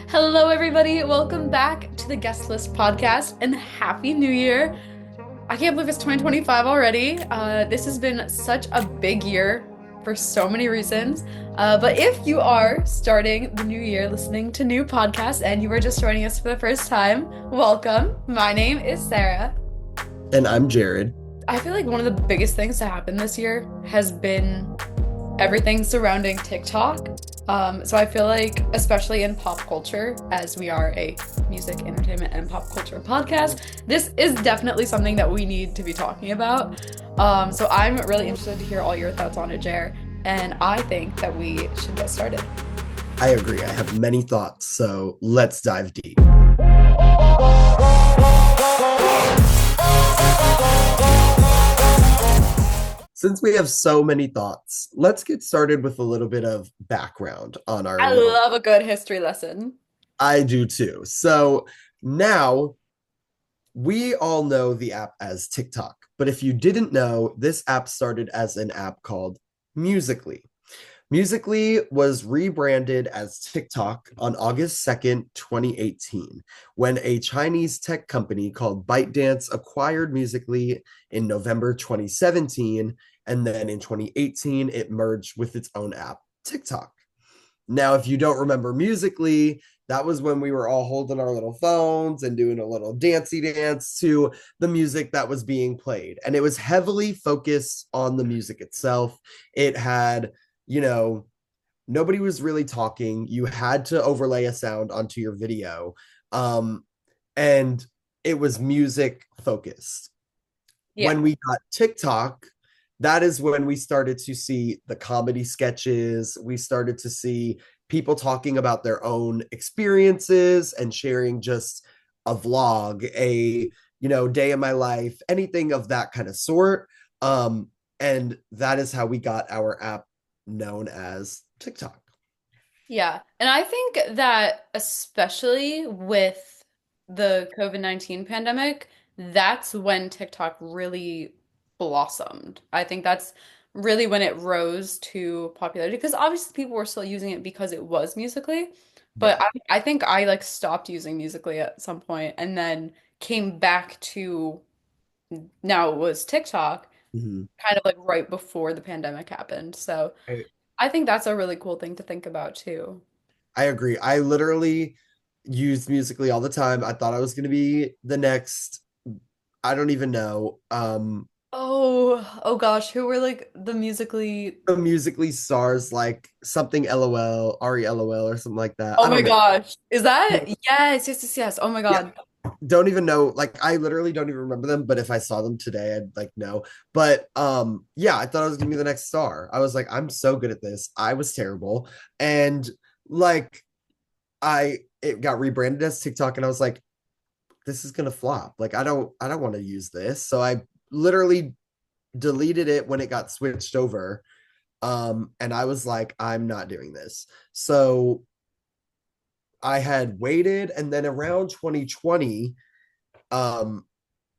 Hello, everybody. Welcome back to the Guest List podcast and Happy New Year. I can't believe it's 2025 already. This has been such a big year for so many reasons. But if you are starting the new year listening to new podcasts and you are just joining us for the first time, welcome. My name is Sarah. And I'm Jared. I feel like one of the biggest things to happen this year has been everything surrounding TikTok. So I feel like, especially in pop culture, as we are a music, entertainment, and pop culture podcast, this is definitely something that we need to be talking about. So I'm really interested to hear all your thoughts on it, Jer, and I think that we should get started. I agree. I have many thoughts, so let's dive deep. Since we have so many thoughts, let's get started with a little bit of background on our I little. love a good history lesson. I do too. So now we all know the app as TikTok, but if you didn't know, this app started as an app called Musical.ly. Musical.ly was rebranded as TikTok on August 2nd, 2018, when a Chinese tech company called ByteDance acquired Musical.ly in November 2017. And then in 2018, it merged with its own app, TikTok. Now, if you don't remember Musical.ly, that was when we were all holding our little phones and doing a little dancey dance to the music that was being played. And it was heavily focused on the music itself. It had, you know, nobody was really talking. You had to overlay a sound onto your video. And it was music focused. Yeah. When we got TikTok, that is when we started to see the comedy sketches. We started to see people talking about their own experiences and sharing just a vlog, day in my life, anything of that kind of sort. And that is how we got our app known as TikTok. Yeah. And I think that especially with the COVID-19 pandemic, that's when TikTok really blossomed. I think that's really when it rose to popularity because obviously people were still using it because it was Musical.ly. But Right. I think I like stopped using Musical.ly at some point and then came back to now it was TikTok Mhm. kind of like right before the pandemic happened. So I, I think that's a really cool thing to think about too. I agree. I literally used Musical.ly all the time. I thought I was going to be the next, I don't even know. Oh gosh, who were like the Musical.ly? The Musical.ly stars like something LOL, Ari LOL, or something like that. Oh I my don't know. gosh. Is that? Yes. Oh my Yeah, God. don't even know. Like I literally don't even remember them. But if I saw them today, I'd like know. But yeah, I thought I was gonna be the next star. I was like, I'm so good at this. I was terrible, and like I it got rebranded as TikTok, and I was like, this is gonna flop. Like I don't want to use this. So I literally deleted it when it got switched over. And I was like, I'm not doing this. So I had waited, and then around 2020, um,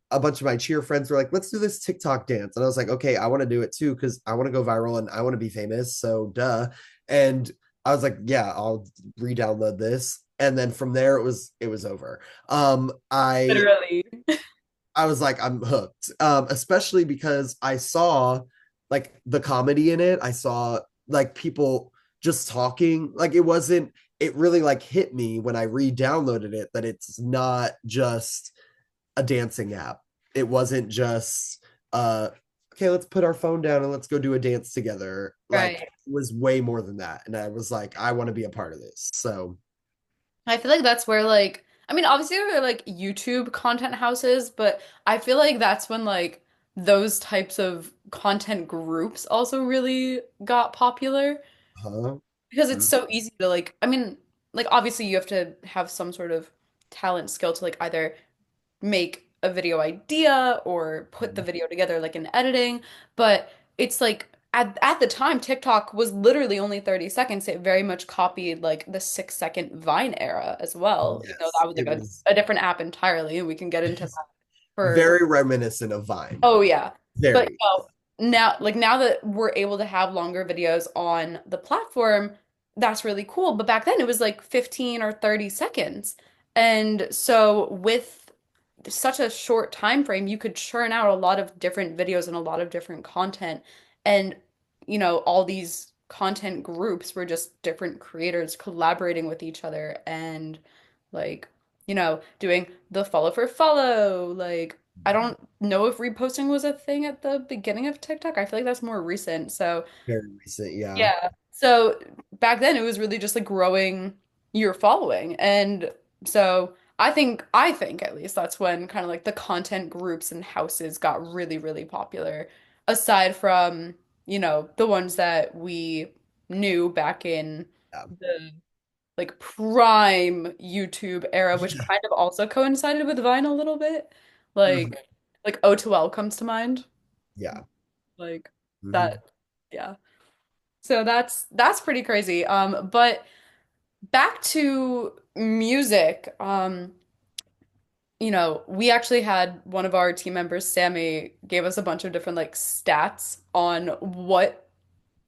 a bunch of my cheer friends were like, let's do this TikTok dance. And I was like, okay, I want to do it too, because I want to go viral and I want to be famous. So duh. And I was like, yeah, I'll re-download this. And then from there it was over. Um, I Literally. I was like, I'm hooked. Especially because I saw like the comedy in it. I saw like people just talking. Like it really like hit me when I re-downloaded it that it's not just a dancing app. It wasn't just okay, let's put our phone down and let's go do a dance together. Like Right. it was way more than that. And I was like, I want to be a part of this. So I feel like that's where like I mean obviously there are like YouTube content houses, but I feel like that's when like those types of content groups also really got popular huh? because it's Mm-hmm. so easy to like I mean like obviously you have to have some sort of talent skill to like either make a video idea or put the video together like in editing, but it's like at the time TikTok was literally only 30 seconds. It very much copied like the 6 second Vine era as well, even though Yes, that was like it was a different app entirely, and we can get into that for very reminiscent of Vine. oh yeah. But Very. now that we're able to have longer videos on the platform, that's really cool. But back then it was like 15 or 30 seconds. And so with such a short time frame, you could churn out a lot of different videos and a lot of different content. And, all these content groups were just different creators collaborating with each other and like, doing the follow for follow. Like, I don't know if reposting was a thing at the beginning of TikTok. I feel like that's more recent. So, Very recent, yeah. yeah. So back then it was really just like growing your following. And so I think at least that's when kind of like the content groups and houses got really, really popular. Aside from, the ones that we knew back in Yeah. the like prime YouTube era, which kind of also coincided with Vine a little bit. Mhm. Like O2L comes to mind. Yeah. Like Mhm. that, yeah. So that's pretty crazy. But back to music. We actually had one of our team members, Sammy, gave us a bunch of different like stats on what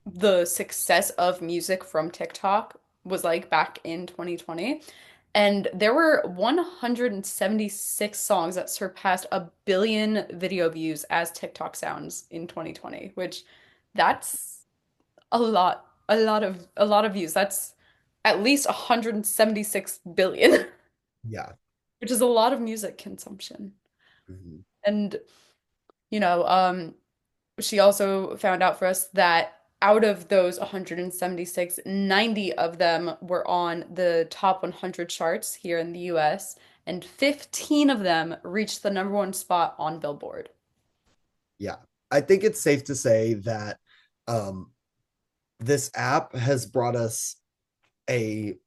the success of music from TikTok was like back in 2020. And there were 176 songs that surpassed a billion video views as TikTok sounds in 2020, which that's a lot of views. That's at least 176 billion, Yeah. which is a lot of music consumption. Mhm. And, you know, um, she also found out for us that out of those 176, 90 of them were on the top 100 charts here in the US, and 15 of them reached the number one spot on Billboard. Yeah. I think it's safe to say that um, this app has brought us a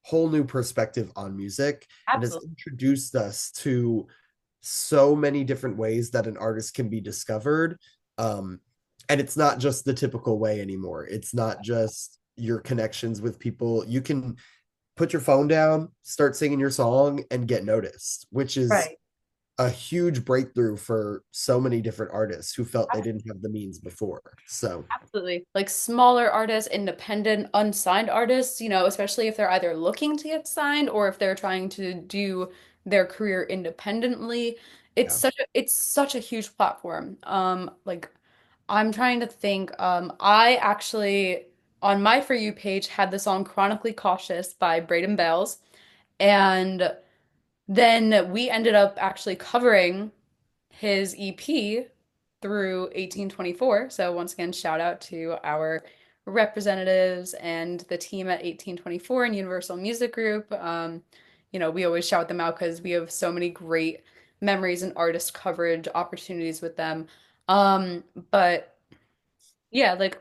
whole new perspective on music and has Absolutely. introduced us to so many different ways that an artist can be discovered. Um, and it's not just the typical way anymore. It's not just your connections with people. You can put your phone down, start singing your song, and get noticed, which is Right. a huge breakthrough for so many different artists who felt they didn't have the means before. So, Absolutely. Like smaller artists, independent, unsigned artists, especially if they're either looking to get signed or if they're trying to do their career independently. It's yeah. such a huge platform. Like I'm trying to think, I actually on my For You page had the song Chronically Cautious by Braden Bells, and then we ended up actually covering his EP through 1824. So once again, shout out to our representatives and the team at 1824 and Universal Music Group. We always shout them out because we have so many great memories and artist coverage opportunities with them. But yeah, like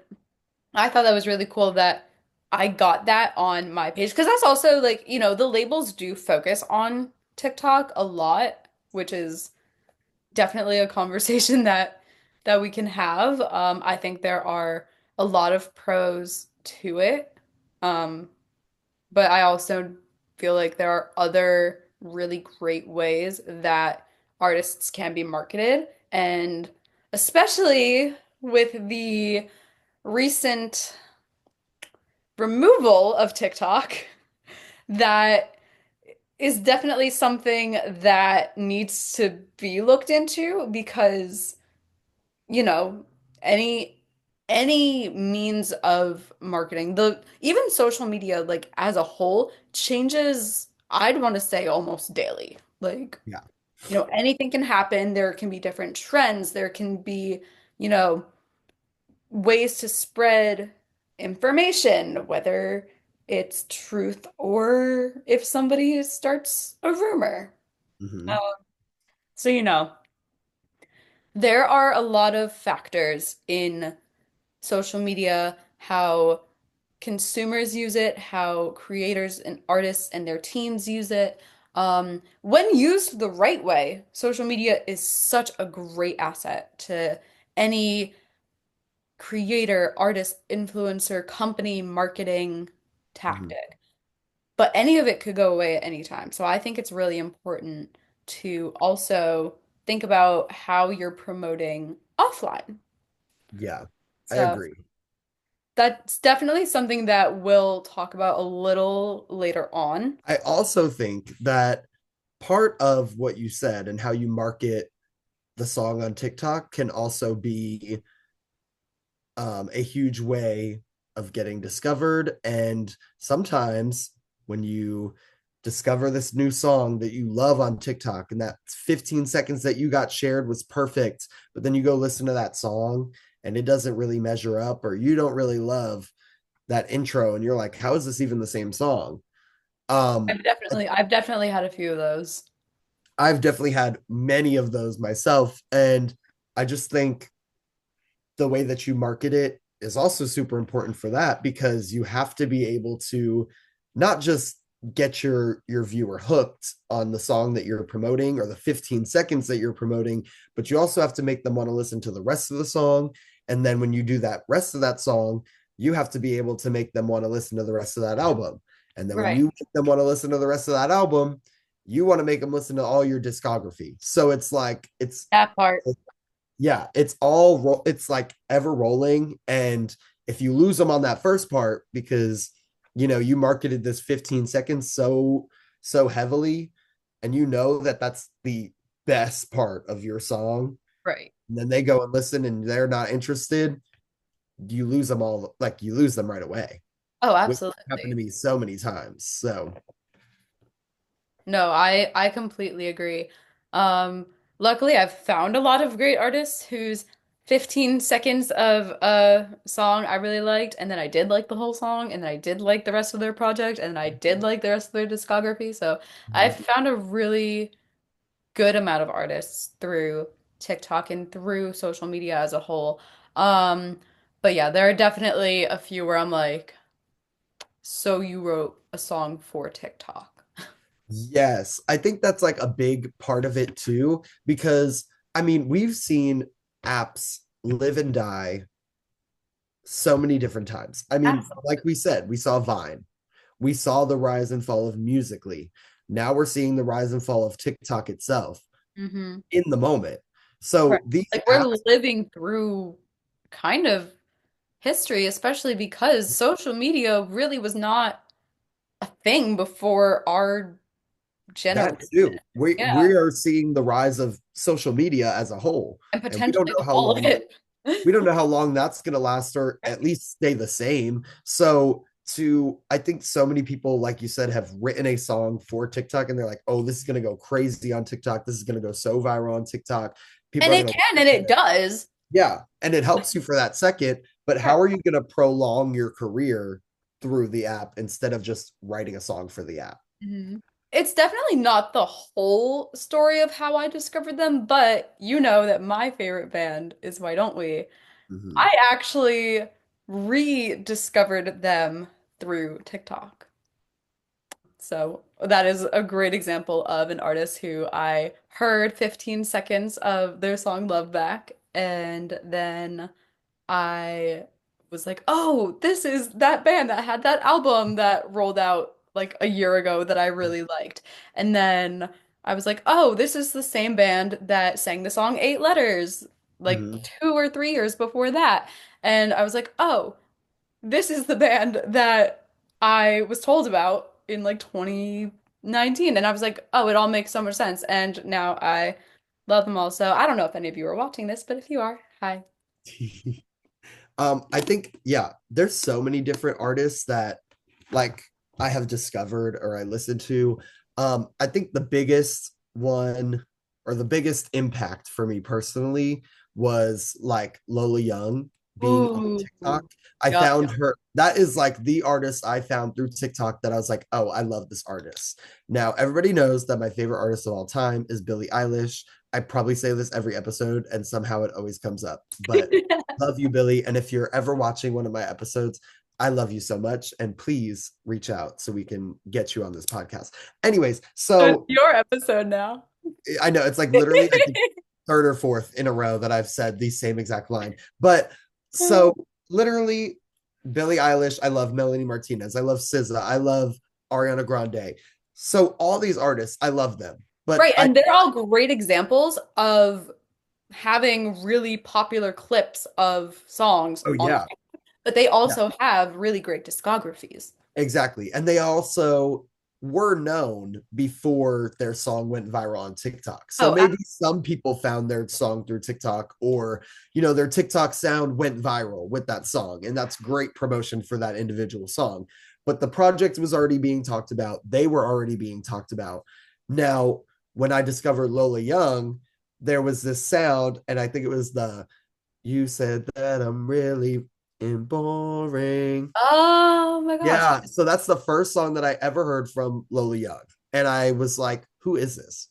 I thought that was really cool that I got that on my page because that's also like, the labels do focus on TikTok a lot, which is definitely a conversation that we can have. I think there are a lot of pros to it. Um, but I also feel like there are other really great ways that artists can be marketed, and especially with the recent removal of TikTok, that is definitely something that needs to be looked into because you know, any any means of marketing, the even social media like as a whole changes, I'd want to say almost daily. Like, Yeah. anything can happen. There can be different trends. There can be, you know, ways to spread information, whether it's truth or if somebody starts a rumor. Hmm. Um, so, there are a lot of factors in social media, how consumers use it, how creators and artists and their teams use it. When used the right way, social media is such a great asset to any creator, artist, influencer, company, marketing Hmm. tactic. But any of it could go away at any time. So I think it's really important to also think about how you're promoting offline. Yeah. I So agree. That's definitely something that we'll talk about a little later on. I also think that part of what you said and how you market the song on TikTok can also be a huge way of getting discovered. And sometimes when you discover this new song that you love on TikTok and that 15 seconds that you got shared was perfect, but then you go listen to that song and it doesn't really measure up, or you don't really love that intro and you're like, how is this even the same song? Um, I've definitely had a few of those. I've definitely had many of those myself. And I just think the way that you market it is also super important for that, because you have to be able to not just get your viewer hooked on the song that you're promoting or the 15 seconds that you're promoting, but you also have to make them want to listen to the rest of the song. And then when you do that rest of that song, you have to be able to make them want to listen to the rest of that album. And then when Right. you make them want to listen to the rest of that album, you want to make them listen to all your discography. So it's like That part. yeah, it's like ever rolling. And if you lose them on that first part because you marketed this 15 seconds so heavily, and that that's the best part of your song, Right. and then they go and listen and they're not interested, you lose them all, like you lose them right away, Oh, which happened to absolutely. me so many times. So No, I completely agree. Um, Luckily I've found a lot of great artists whose 15 seconds of a song I really liked, and then I did like the whole song, and then I did like the rest of their project, and then I did like the rest of their discography. So I've found a really good amount of artists through TikTok and through social media as a whole. But yeah, there are definitely a few where I'm like, so you wrote a song for TikTok. yes, I think that's like a big part of it too, because I mean, we've seen apps live and die so many different times. I mean, like we said, we saw Vine, we saw the rise and fall of Musically. Now we're seeing the rise and fall of TikTok itself Mm-hmm. in the moment. Right. So these Like we're apps, living through kind of history, especially because social media really was not a thing before our that generation. too, we Yeah, we are seeing the rise of social media as a whole, and and we don't potentially know the how fall of long it. we don't know how long that's going to last, or at least stay the same. So I think so many people, like you said, have written a song for TikTok and they're like, oh, this is going to go crazy on TikTok. This is going to go so viral on TikTok. People And are it going to can and listen it to it. does. Yeah. And it helps you for that second. But Right. how are you going to prolong your career through the app instead of just writing a song for the app? Mhm. It's definitely not the whole story of how I discovered them, but you know that my favorite band is Why Don't We? Mhm. I actually rediscovered them through TikTok. So that is a great example of an artist who I heard 15 seconds of their song Love Back, and then I was like, oh, this is that band that had that album that rolled out like a year ago that I really liked. And then I was like, oh, this is the same band that sang the song Eight Letters like Mhm. 2 or 3 years before that. And I was like, oh, this is the band that I was told about in like 2019. And I was like, oh, it all makes so much sense. And now I love them all. So I don't know if any of you are watching this, but if you are, hi. I think, yeah, there's so many different artists that like I have discovered or I listened to. I think the biggest one, or the biggest impact for me personally, was like Lola Young being on Ooh. TikTok. I Yup. found her, that is like the artist I found through TikTok that I was like, oh, I love this artist. Now, everybody knows that my favorite artist of all time is Billie Eilish. I probably say this every episode and somehow it always comes up, but love you, Billy. And if you're ever watching one of my episodes, I love you so much. And please reach out so we can get you on this podcast. Anyways, So it's so your episode now. I know it's like literally, I think, third or fourth in a row that I've said the same exact line. But so literally, Billie Eilish, I love Melanie Martinez, I love SZA, I love Ariana Grande. So all these artists, I love them. But Right, and they're all great examples of having really popular clips of songs oh on yeah, But they Yeah, also have really great discographies. exactly. And they also were known before their song went viral on TikTok. So Oh, maybe some people found their song through TikTok, or, their TikTok sound went viral with that song. And that's great promotion for that individual song. But the project was already being talked about. They were already being talked about. Now, when I discovered Lola Young, there was this sound, and I think it was the "You said that I'm really boring." oh my gosh. Yeah, so that's the first song that I ever heard from Lola Young. And I was like, who is this?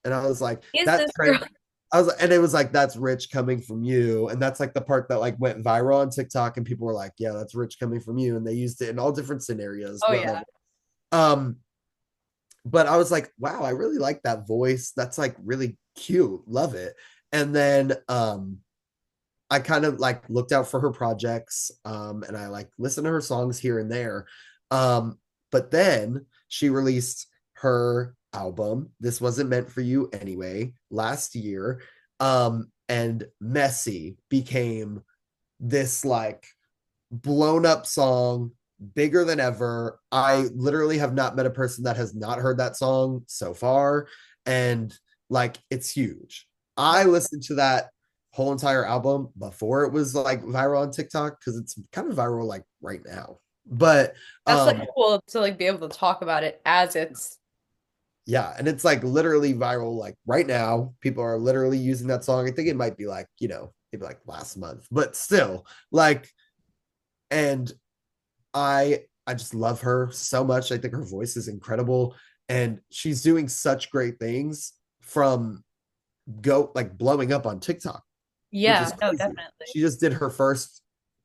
And I was like, Is that this girl? trend. And it was like, that's Rich coming from you. And that's like the part that like went viral on TikTok. And people were like, yeah, that's Rich coming from you. And they used it in all different scenarios, Oh whatever. yeah. Um, but I was like, wow, I really like that voice. That's like really cute. Love it. And then I kind of like looked out for her projects, and I like listened to her songs here and there. But then she released her album, This Wasn't Meant for You Anyway, last year. And Messy became this like blown up song, bigger than ever. I literally have not met a person that has not heard that song so far. And like, it's huge. I That, listened to that whole entire album before it was like viral on TikTok, because it's kind of viral like right now. But that's like um cool to like be able to talk about it as it's yeah, and it's like literally viral like right now. People are literally using that song. I think it might be like, maybe like last month, but still like, and I just love her so much. I think her voice is incredible, and she's doing such great things from go like blowing up on TikTok, which yeah, is no, crazy. definitely. She just did her first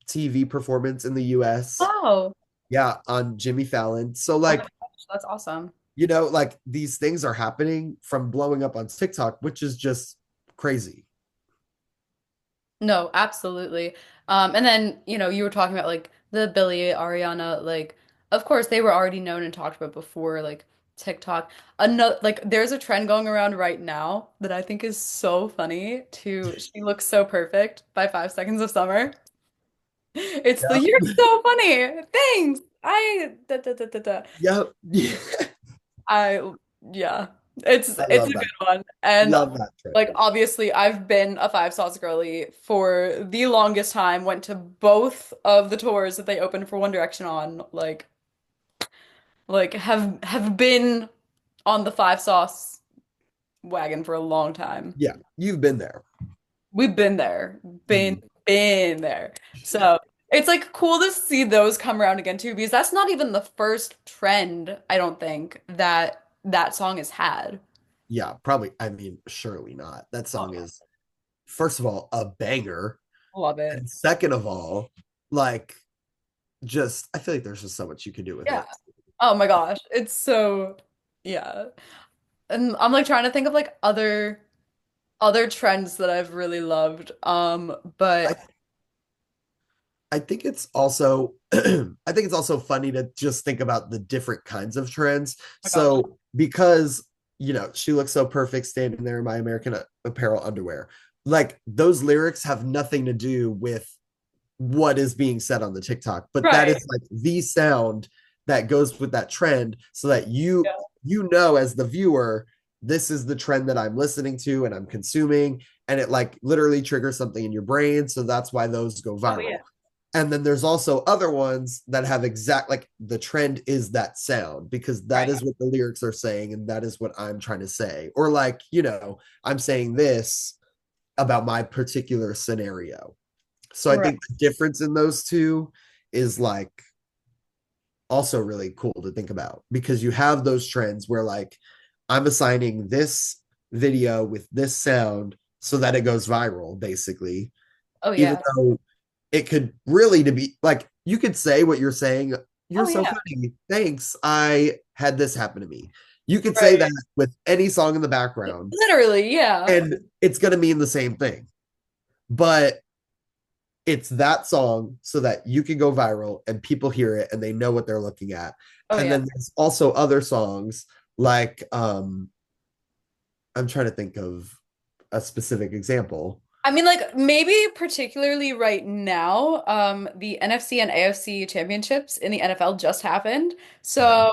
TV performance in the US. Oh, Yeah, on Jimmy Fallon. So oh my like, gosh, that's awesome. like these things are happening from blowing up on TikTok, which is just crazy. No, absolutely. And then, you were talking about like the Billy, Ariana, like of course they were already known and talked about before, like TikTok. Another like there's a trend going around right now that I think is so funny to She Looks So Perfect by 5 Seconds of Summer. It's the You're Yep. so funny. Thanks. Yep. Yeah. I yeah. It's I it's a love that. good one. And Love that trend. like obviously I've been a Five Sauce girly for the longest time, went to both of the tours that they opened for One Direction on, like have been on the Five Sauce wagon for a long time. Yeah, you've been there. We've been there. Been Mhm. been there. So it's like cool to see those come around again too, because that's not even the first trend, I don't think, that that song has had. Yeah, probably. I mean, surely not. That Oh, song is, first of all, a banger. love it. And second of all, like, just, I feel like there's just so much you can do with Yeah. it. Oh my gosh. It's so yeah. And I'm like trying to think of like other trends that I've really loved. I, But I think it's also, I think it's also funny to just think about the different kinds of trends. oh my gosh. So, because, she looks so perfect standing there in my American Apparel underwear, like, those lyrics have nothing to do with what is being said on the TikTok, but that Right. is like the sound that goes with that trend, so that Yeah. as the viewer, this is the trend that I'm listening to and I'm consuming, and it like literally triggers something in your brain, so that's why those go Oh viral. yeah. And then there's also other ones that have exact like the trend is that sound, because that Right. is what the lyrics are saying and that is what I'm trying to say, or like, I'm saying this about my particular scenario. So I Right. think the difference in those two is like also really cool to think about, because you have those trends where like I'm assigning this video with this sound so that it goes viral, basically, Oh even yeah. though it could really to be like, you could say what you're saying, you're Oh so yeah. funny, thanks, I had this happen to me. You could say that Right. with any song in the background Literally, yeah. and it's going to mean the same thing, but it's that song so that you can go viral and people hear it and they know what they're looking at. Oh And yeah. then there's also other songs like I'm trying to think of a specific example. I mean, like maybe particularly right now, the NFC and AFC championships in the NFL just happened. Yeah. So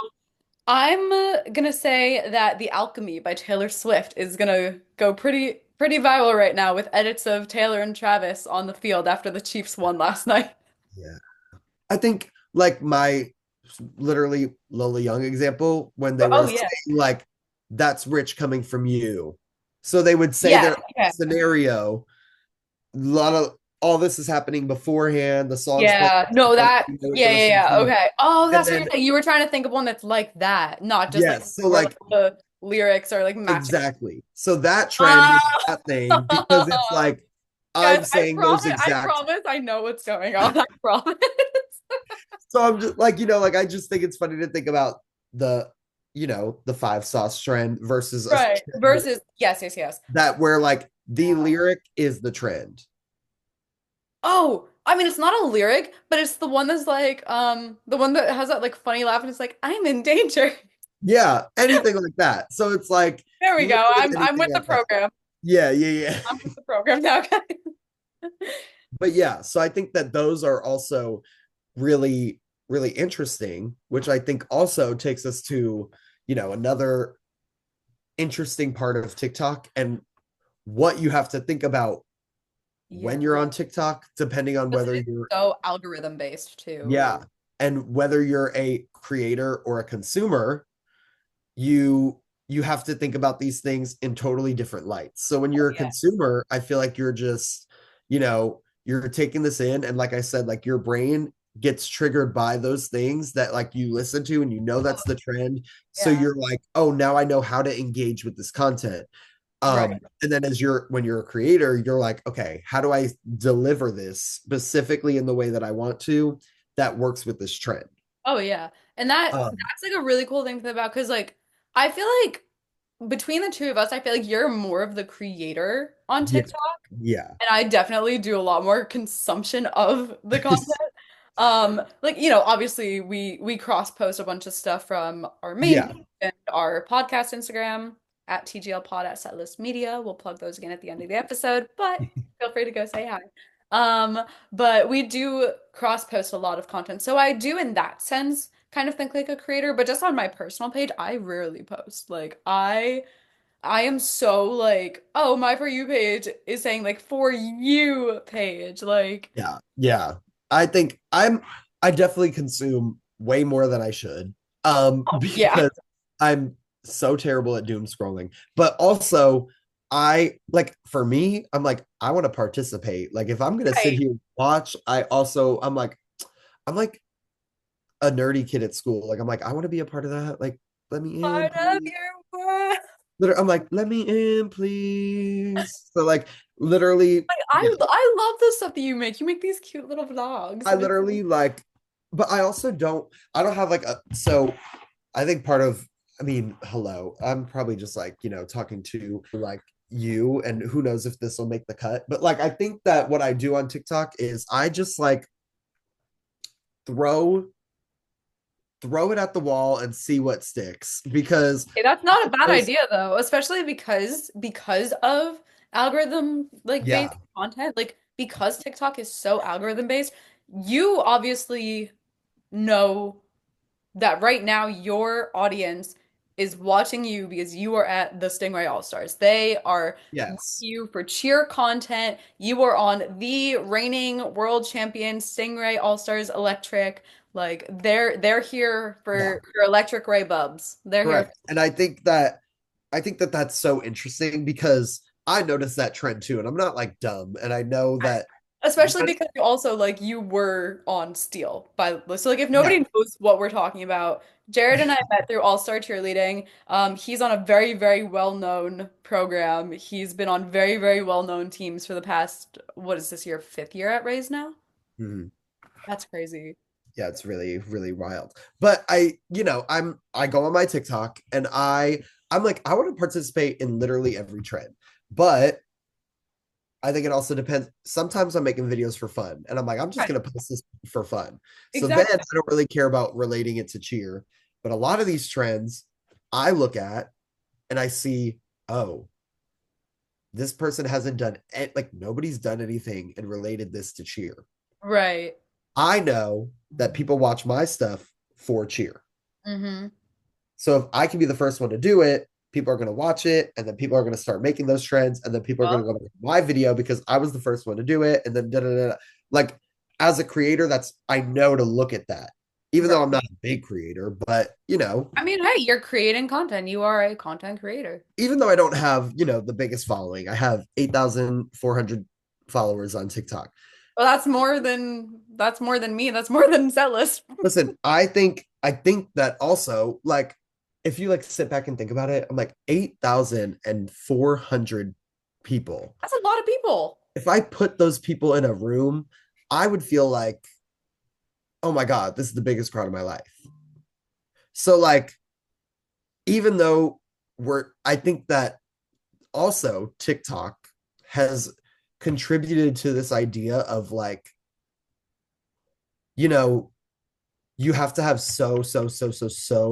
I'm gonna say that The Alchemy by Taylor Swift is gonna go pretty viral right now with edits of Taylor and Travis on the field after the Chiefs won last night. Yeah. I think like my literally Lola Young example when they were Oh yeah. saying like that's rich coming from you. So they would say Yeah, their yeah. scenario, a lot of all this is happening beforehand, the song's playing, Yeah, no, that, you know what yeah, you're yeah, listening yeah. to. Okay. Oh, And that's what then you're saying. You were trying to think of one that's like that, not just like yes, so where like like the lyrics are like matching. exactly. So that trend is Ah, that thing because it's like guys, I'm saying those I exact. promise I know what's going on. I promise. So I'm just like, like I just think it's funny to think about the, the five sauce trend versus a Right. trend Versus, yes, yes, yes. that where like the Yeah. lyric is the trend. Oh, I mean, it's not a lyric, but it's the one that's like, the one that has that like funny laugh and it's like, I'm in danger. Yeah, anything like that. So it's like There we go. literally I'm anything with the like that. program. Yeah, yeah, yeah. I'm with the program now, guys. But yeah, so I think that those are also really, really interesting, which I think also takes us to, another interesting part of TikTok and what you have to think about when Yeah. you're on TikTok, depending on Because whether it's you're, so algorithm based too. yeah, and whether you're a creator or a consumer, you have to think about these things in totally different lights. So when you're a Yeah. consumer, I feel like you're just, you're taking this in and like I said, like your brain gets triggered by those things that like you listen to and Oh, that's the trend. So yeah. you're like, "Oh, now I know how to engage with this content." Right. And then when you're a creator, you're like, "Okay, how do I deliver this specifically in the way that I want to that works with this trend?" Oh yeah. And Um, that's like a really cool thing to think about because like I feel like between the two of us, I feel like you're more of the creator on yeah, TikTok. yeah. And I definitely do a lot more consumption of the content. Like, obviously we cross post a bunch of stuff from our main Yeah. page and our podcast Instagram at TGL Pod at Setlist Media. We'll plug those again at the end of the episode, but feel free to go say hi. Um, but we do cross post a lot of content. So I do in that sense kind of think like a creator, but just on my personal page, I rarely post. Like I am so like, oh, my For You page is saying like For You page. Like, Yeah, yeah. I think I definitely consume way more than I should. yeah. Because I'm so terrible at doom scrolling. But also I like for me, I'm like, I want to participate. Like if I'm gonna sit Right. here and watch, I'm like a nerdy kid at school. Like I'm like, I want to be a part of that. Like, let me in, Part of please. your world. Literally, I'm like, let me in, please. So like literally, Like, yeah. I love the stuff that you make. You make these cute little vlogs I and it's literally like, but I don't have like so I think part of, I mean, hello, I'm probably just like, talking to like you and who knows if this will make the cut. But like, I think that what I do on TikTok is I just like throw, throw it at the wall and see what sticks because okay, that's not a bad those, idea though, especially because of algorithm like yeah, based content. Like because TikTok is so algorithm based, you obviously know that right now your audience is watching you because you are at the Stingray All-Stars. They are with yes, you for cheer content. You are on the reigning world champion Stingray All-Stars Electric. Like they're here yeah, for Electric Ray Bubs. They're here. correct. And I think that that's so interesting because I noticed that trend too, and I'm not like dumb, and I know that Especially because you also like you were on Steel by so like if yeah. nobody knows what we're talking about, Jared and I met through All Star Cheerleading. He's on a very, very well-known program. He's been on very, very well-known teams for the past, what is this year, fifth year at Rays now? Mhm. That's crazy. Yeah, it's really, really wild. But I go on my TikTok and I'm like, I want to participate in literally every trend. But I think it also depends. Sometimes I'm making videos for fun and I'm like, I'm just Right. gonna post this for fun. So then I Exactly. don't really care about relating it to cheer. But a lot of these trends I look at and I see, oh, this person hasn't done it, like nobody's done anything and related this to cheer. Right. I know that people watch my stuff for cheer. Mm-hmm. So if I can be the first one to do it, people are going to watch it, and then people are going to start making those trends, and then people are going Well, to go to my video because I was the first one to do it, and then da da da. Like as a creator, that's I know to look at that, even though I'm right. not a big creator, but I mean, hey, you're creating content. You are a content creator. even though I don't have the biggest following, I have 8,400 followers on TikTok. Well, that's more than me. That's more than Zealous. Listen, I think that also like if you like sit back and think about it, I'm like 8,400 people. That's a lot of people. If I put those people in a room, I would feel like, oh my God, this is the biggest crowd of my life. So like even though I think that also TikTok has contributed to this idea of like, you know, you have to have so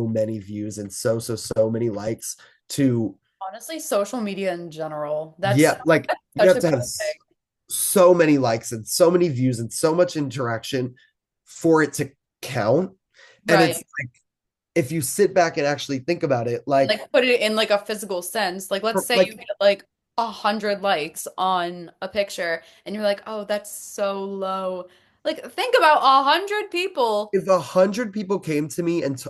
many views and so many likes to, Honestly, social media in general, yeah, like that's you such have a to have bad thing. so many likes and so many views and so much interaction for it to count. And it's Right. like if you sit back and actually think about it, Like put it in like a physical sense. Like let's say you like get like 100 likes on a picture and you're like, oh, that's so low. Like think about 100 people. if 100 people came to me and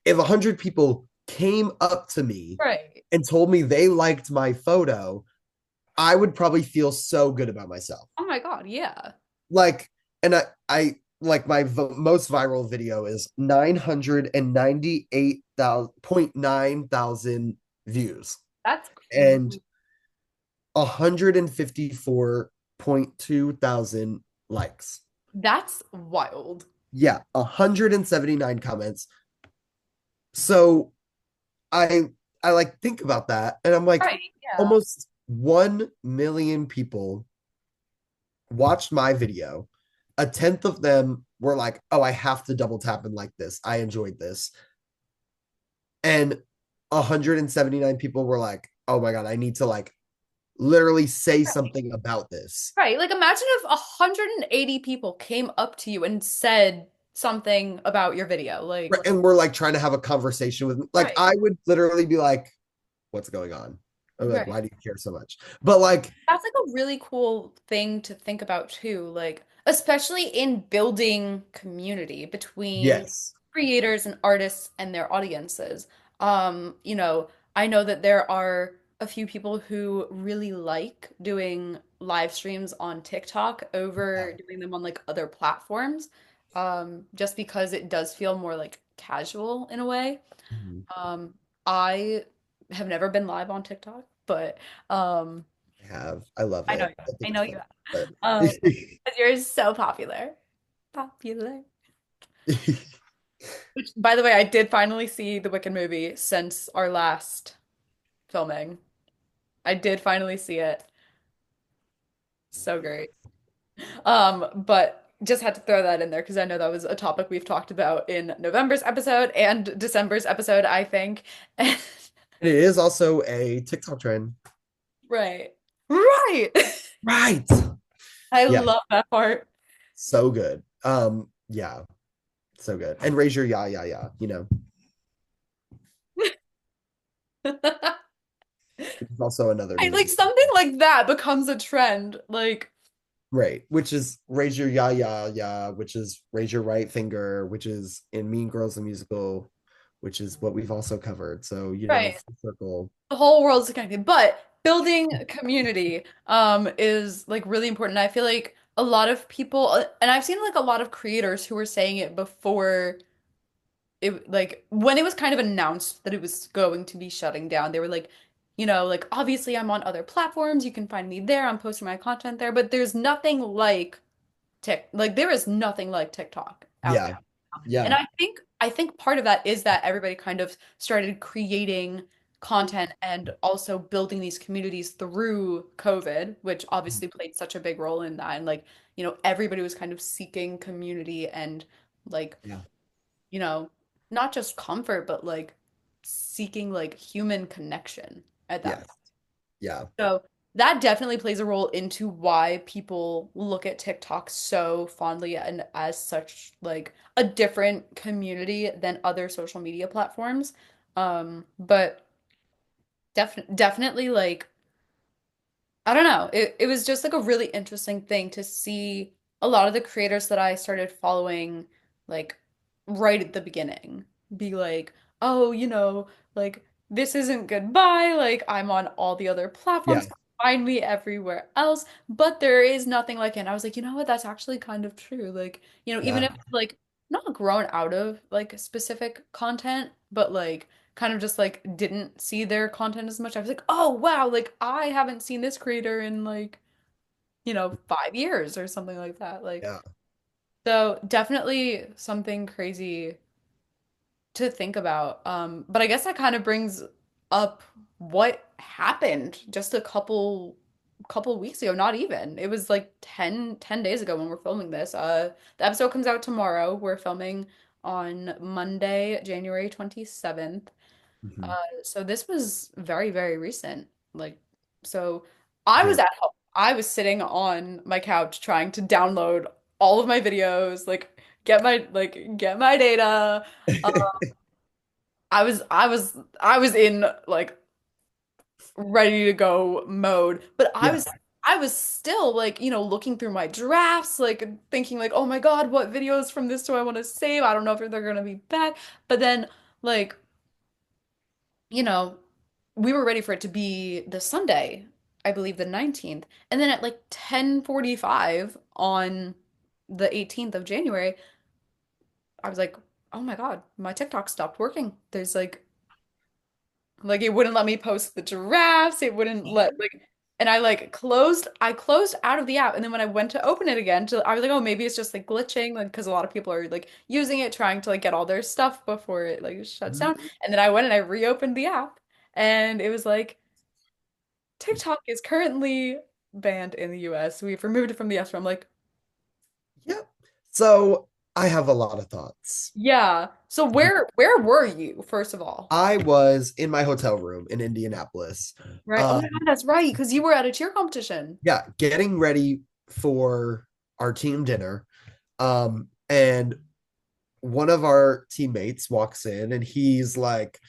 if 100 people came up to me Right. and told me they liked my photo, I would probably feel so good about myself. Oh my God, yeah. Like, and I like my most viral video is 998,000.9 thousand views That's and 154.2 thousand likes. that's wild. Yeah, 179 comments. So I I like think about that and I'm like Right. Yeah. almost 1 million people watched my video. A tenth of them were like, "Oh, I have to double tap and like this. I enjoyed this." And 179 people were like, "Oh my God, I need to like literally say Right. something about this." Right. Like imagine if 180 people came up to you and said something about your video. Like, Right. And we're like trying to have a conversation with like right. I would literally be like, "What's going on?" I'm like, Right. "Why do you care so much?" But like, That's like a really cool thing to think about too, like especially in building community between yes. creators and artists and their audiences. I know that there are a few people who really like doing live streams on TikTok Yeah. over doing them on like other platforms, just because it does feel more like casual in a way. Mhm. Um, I have never been live on TikTok, but um, I have. I love I know it. you I have. think I it's know you fun. have. But Because yours is so popular. Popular. Which, by the way, I did finally see the Wicked movie since our last filming. I did finally see it. So great. But just had to throw that in there because I know that was a topic we've talked about in November's episode and December's episode, I think. it is also a TikTok trend. Right. Right. Right. I Yeah, love that part. so good. Yeah, so good. And raise your which is also another I like movie. something like that becomes a trend. Like, Right, which is raise your which is raise your right finger, which is in Mean Girls the musical, which is what we've also covered. So, right. full circle. The whole world's connected, but building a community is like really important. I feel like a lot of people and I've seen like a lot of creators who were saying it before it like when it was kind of announced that it was going to be shutting down. They were like, like obviously I'm on other platforms. You can find me there. I'm posting my content there, but there's nothing like there is nothing like TikTok out Yeah, there. And yeah, I think part of that is that everybody kind of started creating content and also building these communities through COVID, which obviously played such a big role in that. And like, everybody was kind of seeking community and like, yeah, you know, not just comfort, but like seeking like human connection at that yes, point. yeah. So that definitely plays a role into why people look at TikTok so fondly and as such like a different community than other social media platforms. But definitely like I don't know. It was just like a really interesting thing to see a lot of the creators that I started following like right at the beginning be like, "Oh, like this isn't goodbye. Like I'm on all the other Yeah, platforms. Find me everywhere else, but there is nothing like it." And I was like, "You know what? That's actually kind of true." Like, even yeah, if like not grown out of like specific content, but like kind of just like didn't see their content as much. I was like, oh wow, like I haven't seen this creator in like, 5 years or something like that. Like, yeah. so definitely something crazy to think about. But I guess that kind of brings up what happened just a couple weeks ago, not even. It was like ten days ago when we're filming this. The episode comes out tomorrow. We're filming on Monday, January 27th. Mhm. So this was very, very recent. Like, so I was Very. at home. I was sitting on my couch trying to download all of my videos, like get my data. Uh, I was in like ready to go mode, but I Yeah. was I was still like, looking through my drafts, like thinking like, oh my God, what videos from this do I want to save? I don't know if they're gonna be back. But then like you know, we were ready for it to be the Sunday, I believe the 19th. And then at like 10:45 on the 18th of January, I was like, "Oh my God, my TikTok stopped working." There's like it wouldn't let me post the giraffes. It wouldn't let like and I closed out of the app and then when I went to open it again I was like, "Oh, maybe it's just like glitching like because a lot of people are like using it trying to like get all their stuff before it like shuts Mhm. down." And then I went and I reopened the app and it was like TikTok is currently banned in the US. We've removed it from the App Store. I'm like, Yep. So I have a lot of thoughts. yeah. So where were you, first of all? I was in my hotel room in Indianapolis. Right. Oh my Um, God, that's right, because you were at a cheer competition. yeah, getting ready for our team dinner. And one of our teammates walks in and he's like,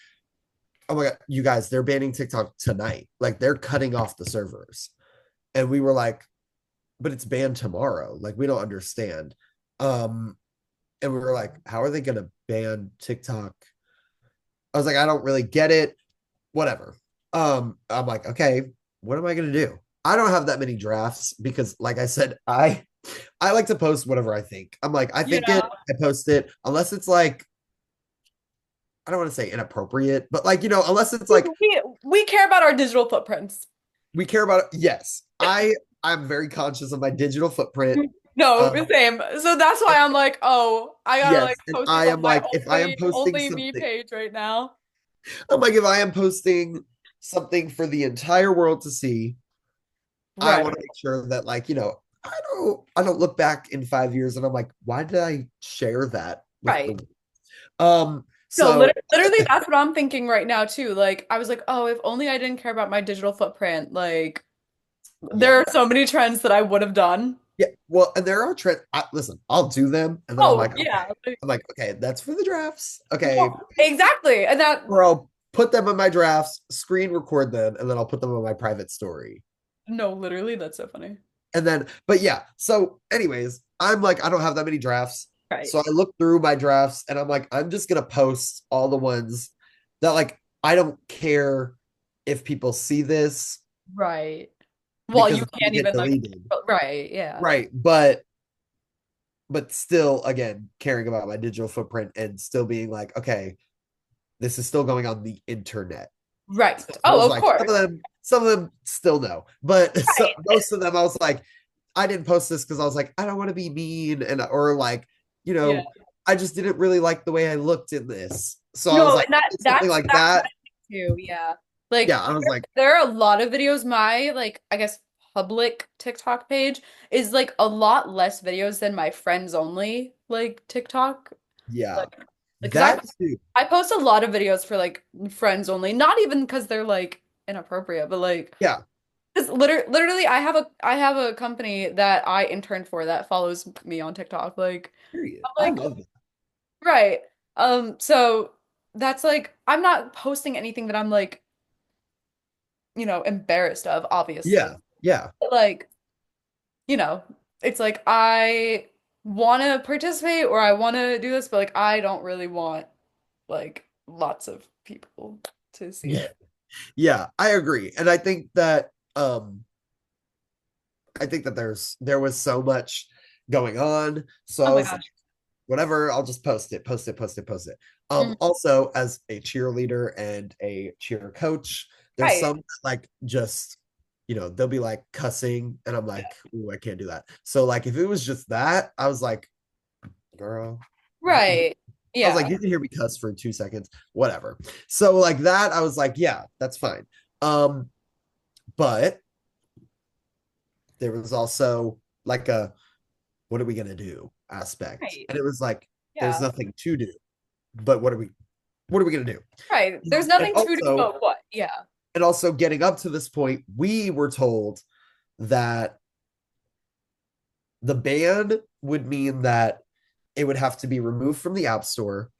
"Oh my God, you guys, they're banning TikTok tonight. Like they're cutting off the servers." And we were like, "But it's banned tomorrow. Like we don't understand." Um, and we were like, "How are they gonna ban TikTok?" I was like, "I don't really get it. Whatever." I'm like, "Okay, what am I gonna do?" I don't have that many drafts because, like I said, I like to post whatever I think. I'm like, I think it, Yeah. I post it, unless it's like, I don't want to say inappropriate, but like, unless it's like We care about our digital footprints. we care about it. Yes, I'm very conscious of my digital footprint. No, Um, same. So that's why I'm like, oh, I gotta like yes, and post this I on am my like, if I am posting only me something, page right now. I'm like, if I am posting something for the entire world to see, I Right. want to make sure that like, I don't look back in 5 years and I'm like, why did I share that with the Right. world? No, So literally, that's what I'm thinking right now too. Like, I was like, oh, if only I didn't care about my digital footprint. Like, there yeah. are so many trends that I would have done. Yeah, well, and there are trends. Listen, I'll do them, and then I'm Oh, like, okay, yeah. Like, that's for the drafts. Okay, well, exactly. And that, or I'll put them in my drafts, screen record them, and then I'll put them in my private story. no, literally, that's so funny. And then, but yeah. So, anyways, I'm like, I don't have that many drafts, Right. so I look through my drafts, and I'm like, I'm just gonna post all the ones that like I don't care if people see this Right. Well, because you it's gonna can't get even like, deleted, right. Yeah. right? But still, again, caring about my digital footprint and still being like, okay, this is still going on the internet. Right. So I Oh, was of like, course. some of them still know, but so, Right. most of them, I was like, I didn't post this because I was like, I don't want to be mean and or like, you Yeah. know, I just didn't really like the way I looked in this. So I was No, like, and that something that's like that's my that. thing too. Yeah. Like Yeah, I was like, there are a lot of videos. My like I guess public TikTok page is like a lot less videos than my friends only like TikTok. yeah, Like because I that too. I post a lot of videos for like friends only, not even because they're like inappropriate, but like Yeah, Because literally, I have a company that I interned for that follows me on TikTok. Like, Period. I'm I like, love that. right. So that's like, I'm not posting anything that I'm like, embarrassed of, obviously. Yeah, yeah, But like, you know, it's like I want to participate or I want to do this, but like I don't really want like lots of people to see yeah, it. yeah. I agree, and I think that there was so much going on, so Oh I my was like, gosh. whatever, I'll just post it, post it, post it, post it. Mhm. Also as a cheerleader and a cheer coach, there's Right. some like just they'll be like cussing, and I'm like, ooh, I can't do that. So like if it was just that, I was like, girl, Right. I was like, Yeah. you can hear me cuss for 2 seconds, whatever. So like that, I was like, yeah, that's fine. Um, but there was also like a what are we gonna do aspect. Right. And it was like, there's Yeah. nothing to do, but what are we gonna do? Right. There's And nothing to do but what? Yeah. getting up to this point, we were told that the ban would mean that it would have to be removed from the App Store.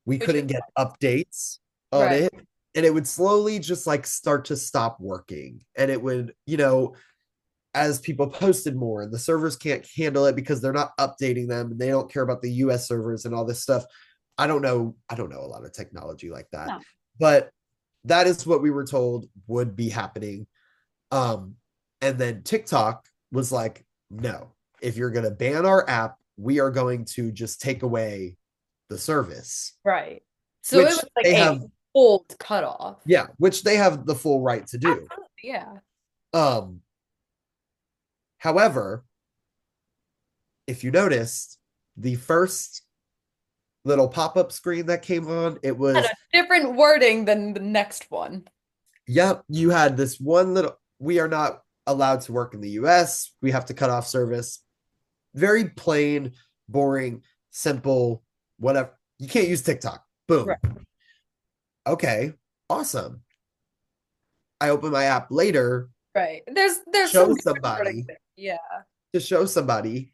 We Which is couldn't get updates on right. it. And it would slowly just like start to stop working. And it would, as people posted more, and the servers can't handle it because they're not updating them and they don't care about the US servers and all this stuff. I don't know a lot of technology like that. No. But that is what we were told would be happening. And then TikTok was like, no, if you're going to ban our app, we are going to just take away the service, Right. So it which was like they a have, old cutoff. yeah, which they have the full right to do. Absolutely. Yeah. Um, However, if you noticed, the first little pop-up screen that came on, it Had was, a different wording than the next one. yep, you had this one little, we are not allowed to work in the US. We have to cut off service. Very plain, boring, simple, whatever. You can't use TikTok. Right. Boom. Okay, awesome. I open my app later, Right. There's show some different wording somebody there. Yeah. to show somebody.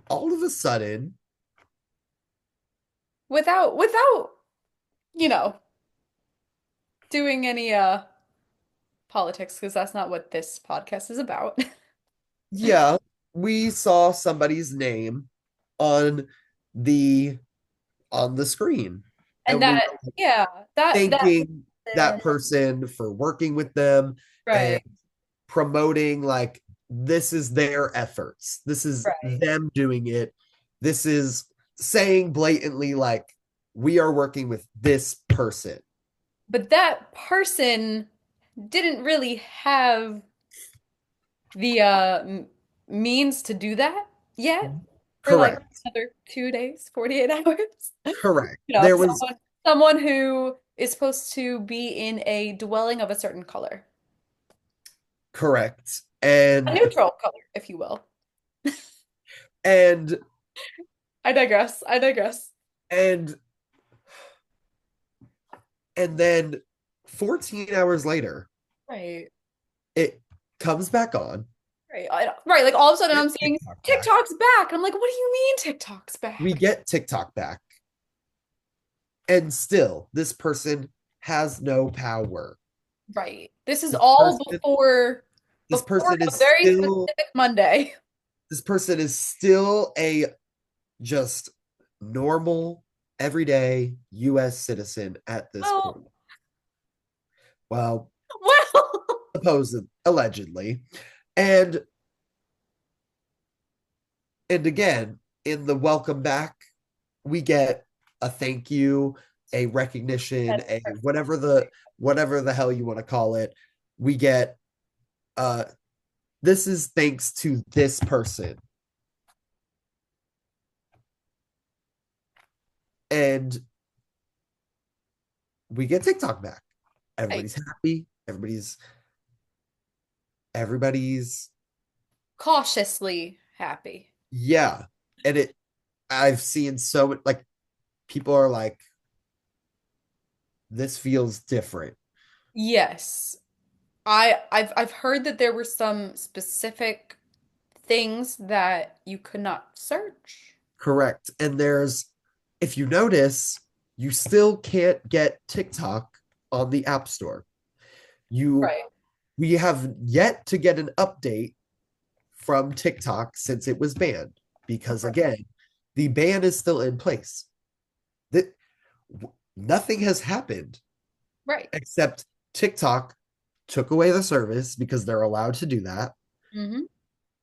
All of a sudden, Without, you know, doing any politics because that's not what this podcast is about. yeah, we saw somebody's name on the screen, And and we were that yeah, that thanking that person for working with them and right, promoting like this is their efforts. This is right. them doing it. This is saying blatantly like we are working with this person. But that person didn't really have the means to do that yet for like Correct. another 2 days, 48 hours. Correct. You know, There was someone who is supposed to be in a dwelling of a certain color. correct. A And neutral color, if you will. and I digress. I digress. and and then 14 hours later, Right. it comes back on. Right. Right. Like all of a sudden Get I'm seeing TikTok back. TikTok's back. And I'm like, what do you mean TikTok's We back? get TikTok back. And still, this person has no power. Right. This is This all person, this before person a is very still specific Monday. a just normal, everyday US citizen at this Well, point. Well, well. supposed allegedly. And again, in the welcome back, we get a thank you, a recognition, That's a perfect. whatever the hell you want to call it. We get uh this is thanks to this person. And we get TikTok back. Right. Everybody's happy. Everybody's Cautiously happy. yeah. And I've seen so like people are like, this feels different. Yes. I've heard that there were some specific things that you could not search. Correct. And if you notice, you still can't get TikTok on the App Store. You, Right. we have yet to get an update from TikTok since it was banned, because Right. again, the ban is still in place. That nothing has happened Right. except TikTok took away the service because they're allowed to do that. Hmm.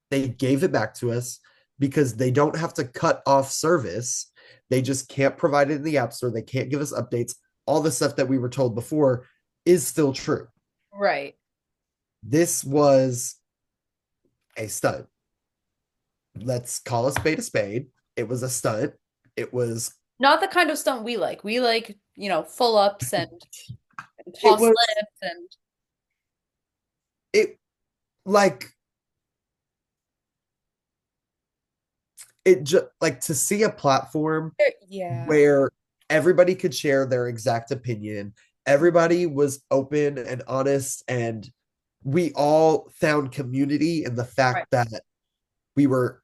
They gave it back to us because they don't have to cut off service. They just can't provide it in the App Store. They can't give us updates. All the stuff that we were told before is still true. Right. This was a stunt. Let's call a spade a spade. It was a stunt. It was Not the kind of stunt we like. We like, full ups and it toss was lips and it like it just like to see a platform yeah. where everybody could share their exact opinion. Everybody was open and honest, and we all found community in the Right. fact that we were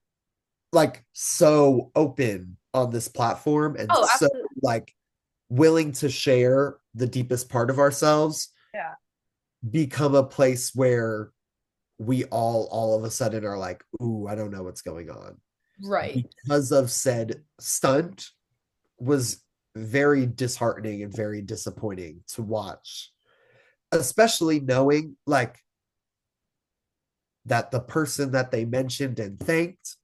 like so open on this platform and Oh, so absolutely. like willing to share the deepest part of ourselves, Yeah. become a place where we all of a sudden are like, ooh, I don't know what's going on, Right. because of said stunt was very disheartening and very disappointing to watch, especially knowing like that the person that they mentioned and thanked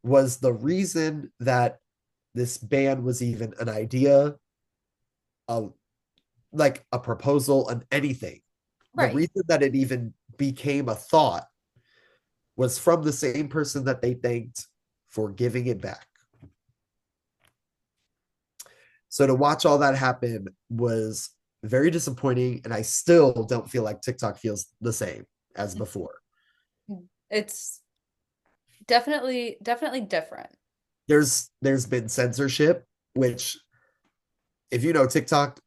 was the reason that this ban was even an idea, a like a proposal, and anything. The Right. reason that it even became a thought was from the same person that they thanked for giving it back. So to watch all that happen was very disappointing, and I still don't feel like TikTok feels the same as before. It's definitely different. There's been censorship, which if you know TikTok,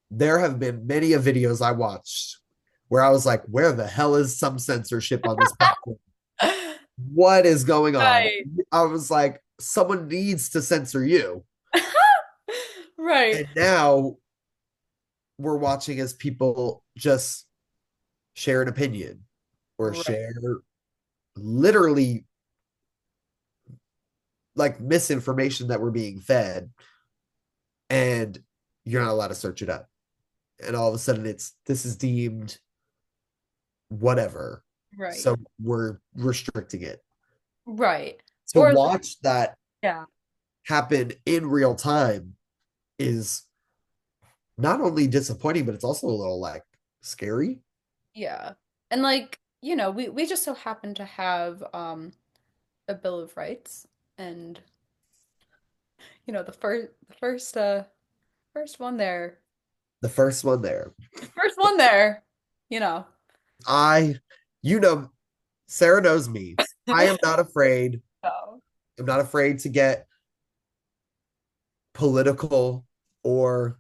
there have been many of videos I watched where I was like, where the hell is some censorship on this platform? What is going on? Right. I was like, someone needs to censor you. Right. And now we're watching as people just share an opinion or Right. share literally like misinformation that we're being fed, and you're not allowed to search it up. And all of a sudden this is deemed whatever. Right. So we're restricting it. Right. To Or watch that yeah. happen in real time is not only disappointing, but it's also a little like scary. Yeah. And we just so happen to have a Bill of Rights and the first one there. The first one there. First one there, you know. I, you know, Sarah knows me. I am not afraid. So, I'm not afraid to get political or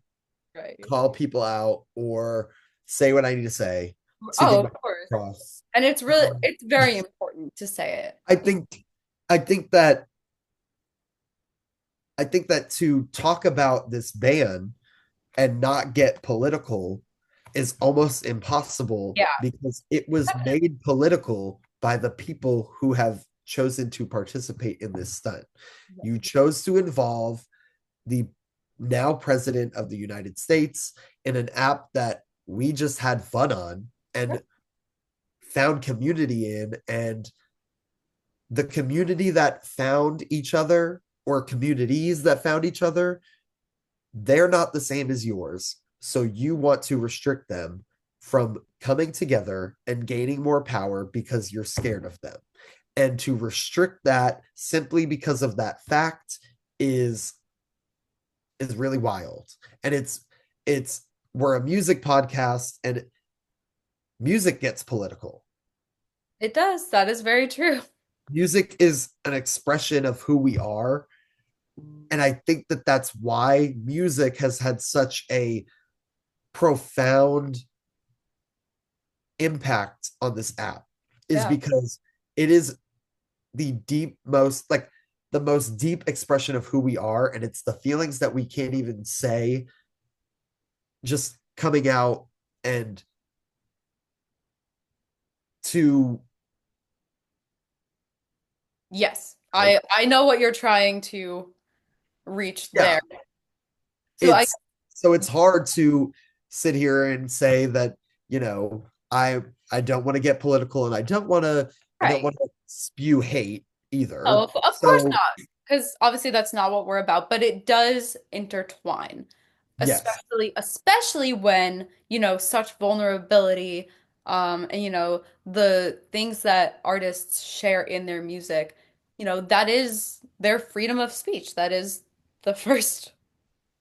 right. call people out or say what I need to say to Oh, get of my point course. across. And Um, it's very important to say I it. think I think that I think that to talk about this ban and not get political is almost impossible Yeah. because it was made political by the people who have chosen to participate in this stunt. You chose to involve the now president of the United States in an app that we just had fun on and found community in, and the community that found each other or communities that found each other, they're not the same as yours. So you want to restrict them from coming together and gaining more power because you're scared of them. And to restrict that simply because of that fact is is really wild. And it's we're a music podcast, and music gets political. It does. That is very true. Music is an expression of who we are, and I think that that's why music has had such a profound impact on this app is Yeah. because it is the deep most like the most deep expression of who we are, and it's the feelings that we can't even say just coming out, and to Yes. know, I know what you're trying to reach yeah, there. So I it's so it's hard to sit here and say that, you know, I don't want to get political, and I don't right. want to spew hate No, either. of course So not. Because obviously that's not what we're about, but it does intertwine, yes, especially when, such vulnerability, and the things that artists share in their music, that is their freedom of speech. That is the first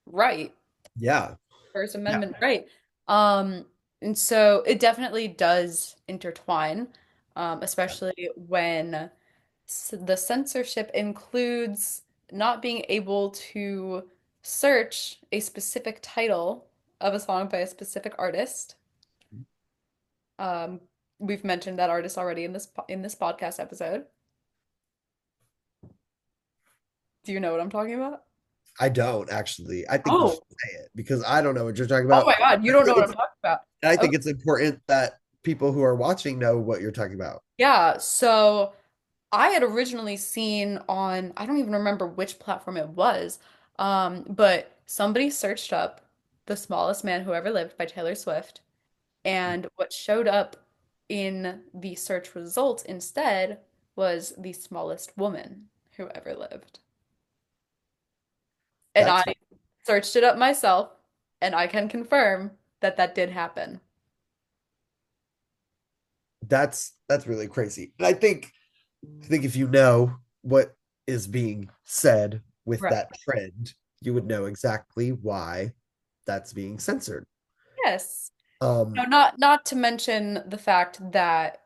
right. yeah, First yeah, Amendment right. Um, and so it definitely does intertwine, especially when the censorship includes not being able to search a specific title of a song by a specific artist. Um, we've mentioned that artist already in this podcast episode. Do you know what I'm talking about? I don't actually. I think you should Oh, say it because I don't know what you're talking oh about. my God, you don't know what I'm It's talking about. I Okay. think it's important that people who are watching know what you're talking about. Yeah, so I had originally seen on, I don't even remember which platform it was, but somebody searched up The Smallest Man Who Ever Lived by Taylor Swift, and what showed up in the search results instead was The Smallest Woman Who Ever Lived. And I That's searched it up myself, and I can confirm that that did happen. that's really crazy. And I think if you know what is being said with Right. that trend, you would know exactly why that's being censored. Yes. No, Um, not to mention the fact that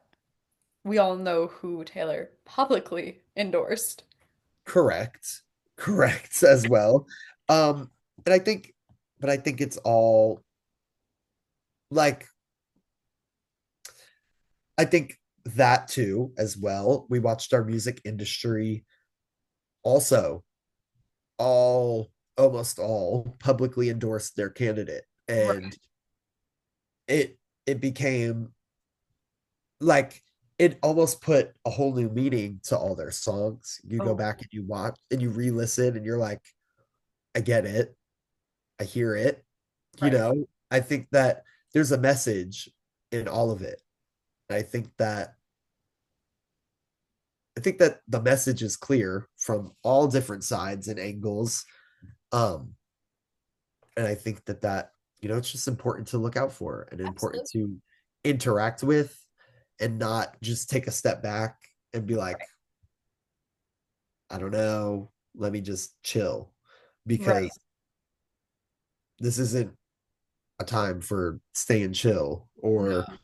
we all know who Taylor publicly endorsed. correct, correct as well. Um, and I think, but I think it's all like I think that too as well. We watched our music industry also all almost all publicly endorsed their candidate, Right. and it became like it almost put a whole new meaning to all their songs. You go Oh, back and you watch and you re-listen and you're like, I get it, I hear it, you right. know. I think that there's a message in all of it. I think that the message is clear from all different sides and angles. um and I think that it's just important to look out for and important Absolutely. to interact with, and not just take a step back and be like, I don't know, let me just chill, Right. because this isn't a time for staying chill. Or, No.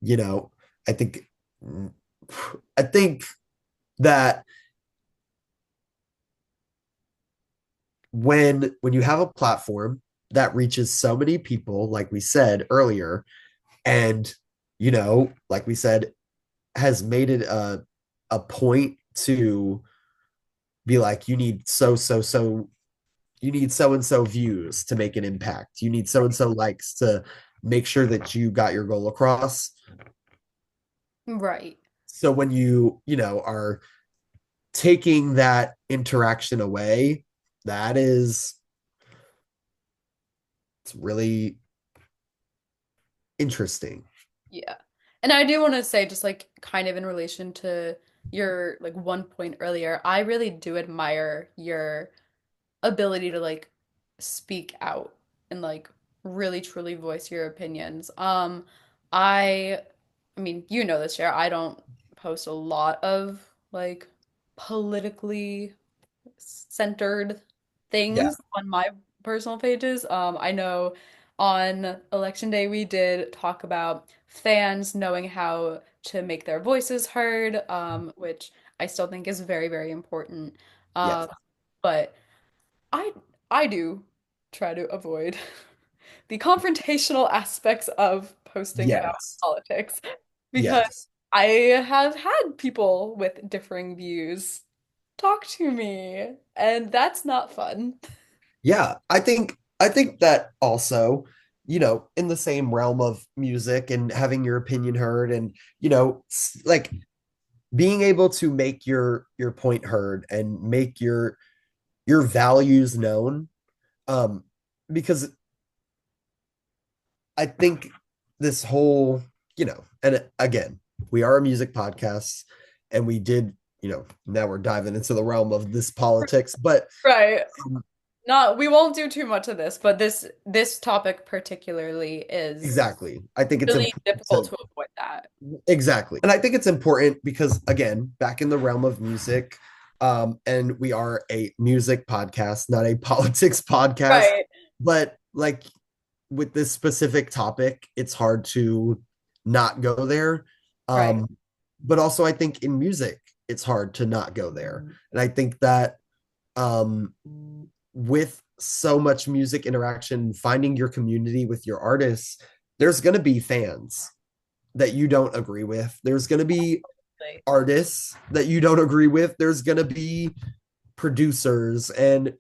you know, I think I think that when you have a platform that reaches so many people, like we said earlier, and like we said, has made it a point to be like, you need so and so views to make an impact, you need so and so likes to make sure that you got your goal across. Right. So when are taking that interaction away, that is it's really interesting. Yeah. And I do want to say, just like kind of in relation to your like one point earlier, I really do admire your ability to like speak out and like really truly voice your opinions. I I mean, you know this, Cher. I don't post a lot of like politically centered Yeah, things on my personal pages. I know on election day we did talk about fans knowing how to make their voices heard, which I still think is very, very important. yes, But I I do try to avoid the confrontational aspects of posting about Yes. politics because Yes. I have had people with differing views talk to me, and that's not fun. Yeah, I think that also, in the same realm of music and having your opinion heard and, like being able to make your point heard and make your values known. Um, because I think this whole, and again, we are a music podcast and we did, now we're diving into the realm of this politics, but Right. um, Not, we won't do too much of this, but this topic particularly is exactly. I think it's really important difficult to avoid that. exactly. And I think it's important because again, back in the realm of music, and we are a music podcast, not a politics podcast, Right, but like with this specific topic, it's hard to not go there. right, But also I think in music, it's hard to not go there. And I think that um with so much music interaction, finding your community with your artists, there's going to be fans that you don't agree with. There's going to be like, artists that you don't agree with. There's going to be producers and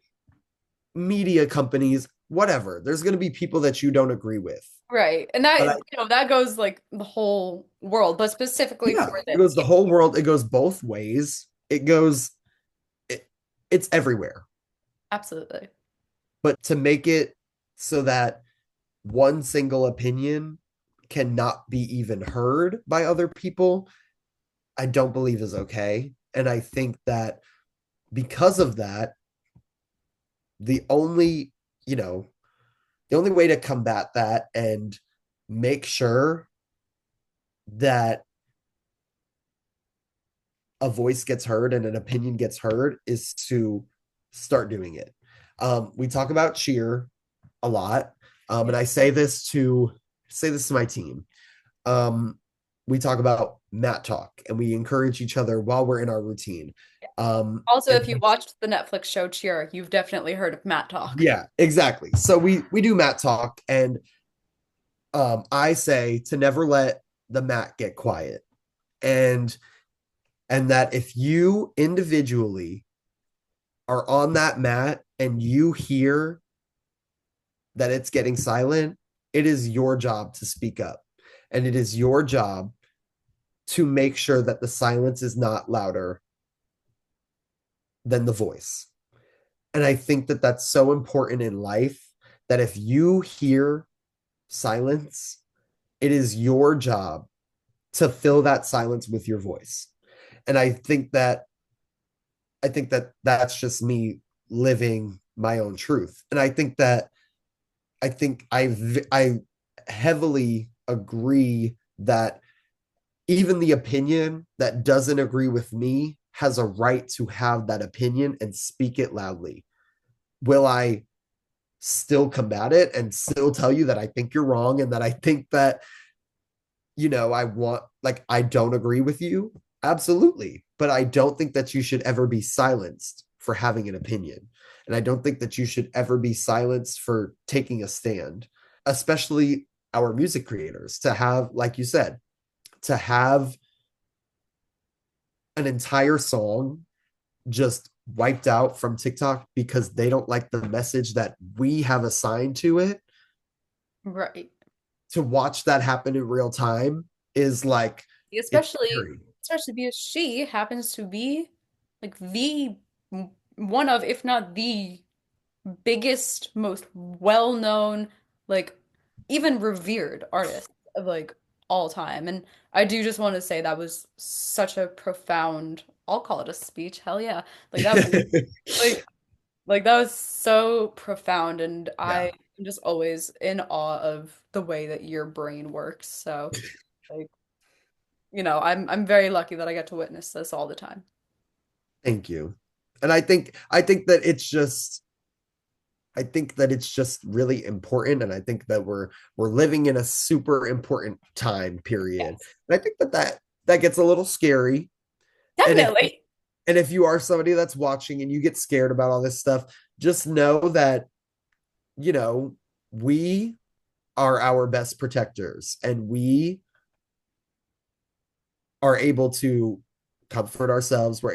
media companies, whatever. There's going to be people that you don't agree with. right. And But that, that goes like the whole world, but specifically yeah, for it this. goes the whole world. It goes both ways. It, it's everywhere. Absolutely. But to make it so that one single opinion cannot be even heard by other people, I don't believe is okay. And I think that because of that, the only, you know, the only way to combat that and make sure that a voice gets heard and an opinion gets heard is to start doing it. We talk about cheer a lot. Yeah. And I say this to my team. Um, we talk about mat talk and we encourage each other while we're in our routine. Also, And if you watched the Netflix show Cheer, you've definitely heard of Matt Talk. yeah, exactly. So we do mat talk, and I say to never let the mat get quiet, and that if you individually are on that mat and you hear that it's getting silent, it is your job to speak up, and it is your job to make sure that the silence is not louder than the voice. And I think that that's so important in life that if you hear silence, it is your job to fill that silence with your voice. And I think that that's just me living my own truth. And I heavily agree that even the opinion that doesn't agree with me has a right to have that opinion and speak it loudly. Will I still combat it and still tell you that I think you're wrong and that I think that, I don't agree with you? Absolutely. But I don't think that you should ever be silenced for having an opinion. And I don't think that you should ever be silenced for taking a stand, especially our music creators, to have, like you said, to have an entire song just wiped out from TikTok because they don't like the message that we have assigned to it. Right. To watch that happen in real time is like, it's Especially, scary. especially because she happens to be like one of, if not the biggest, most well-known, like even revered artist of like all time. And I do just want to say that was such a profound, I'll call it a speech. Hell yeah. Like that was like that was so profound, and Yeah. I am just always in awe of the way that your brain works. So like, I'm very lucky that I get to witness this all the time. Thank you. And I think that it's just really important, and I think that we're living in a super important time period. Yes. And I think that gets a little scary. And Definitely. if you are somebody that's watching and you get scared about all this stuff, just know that, you know, we are our best protectors, and we are able to comfort ourselves. We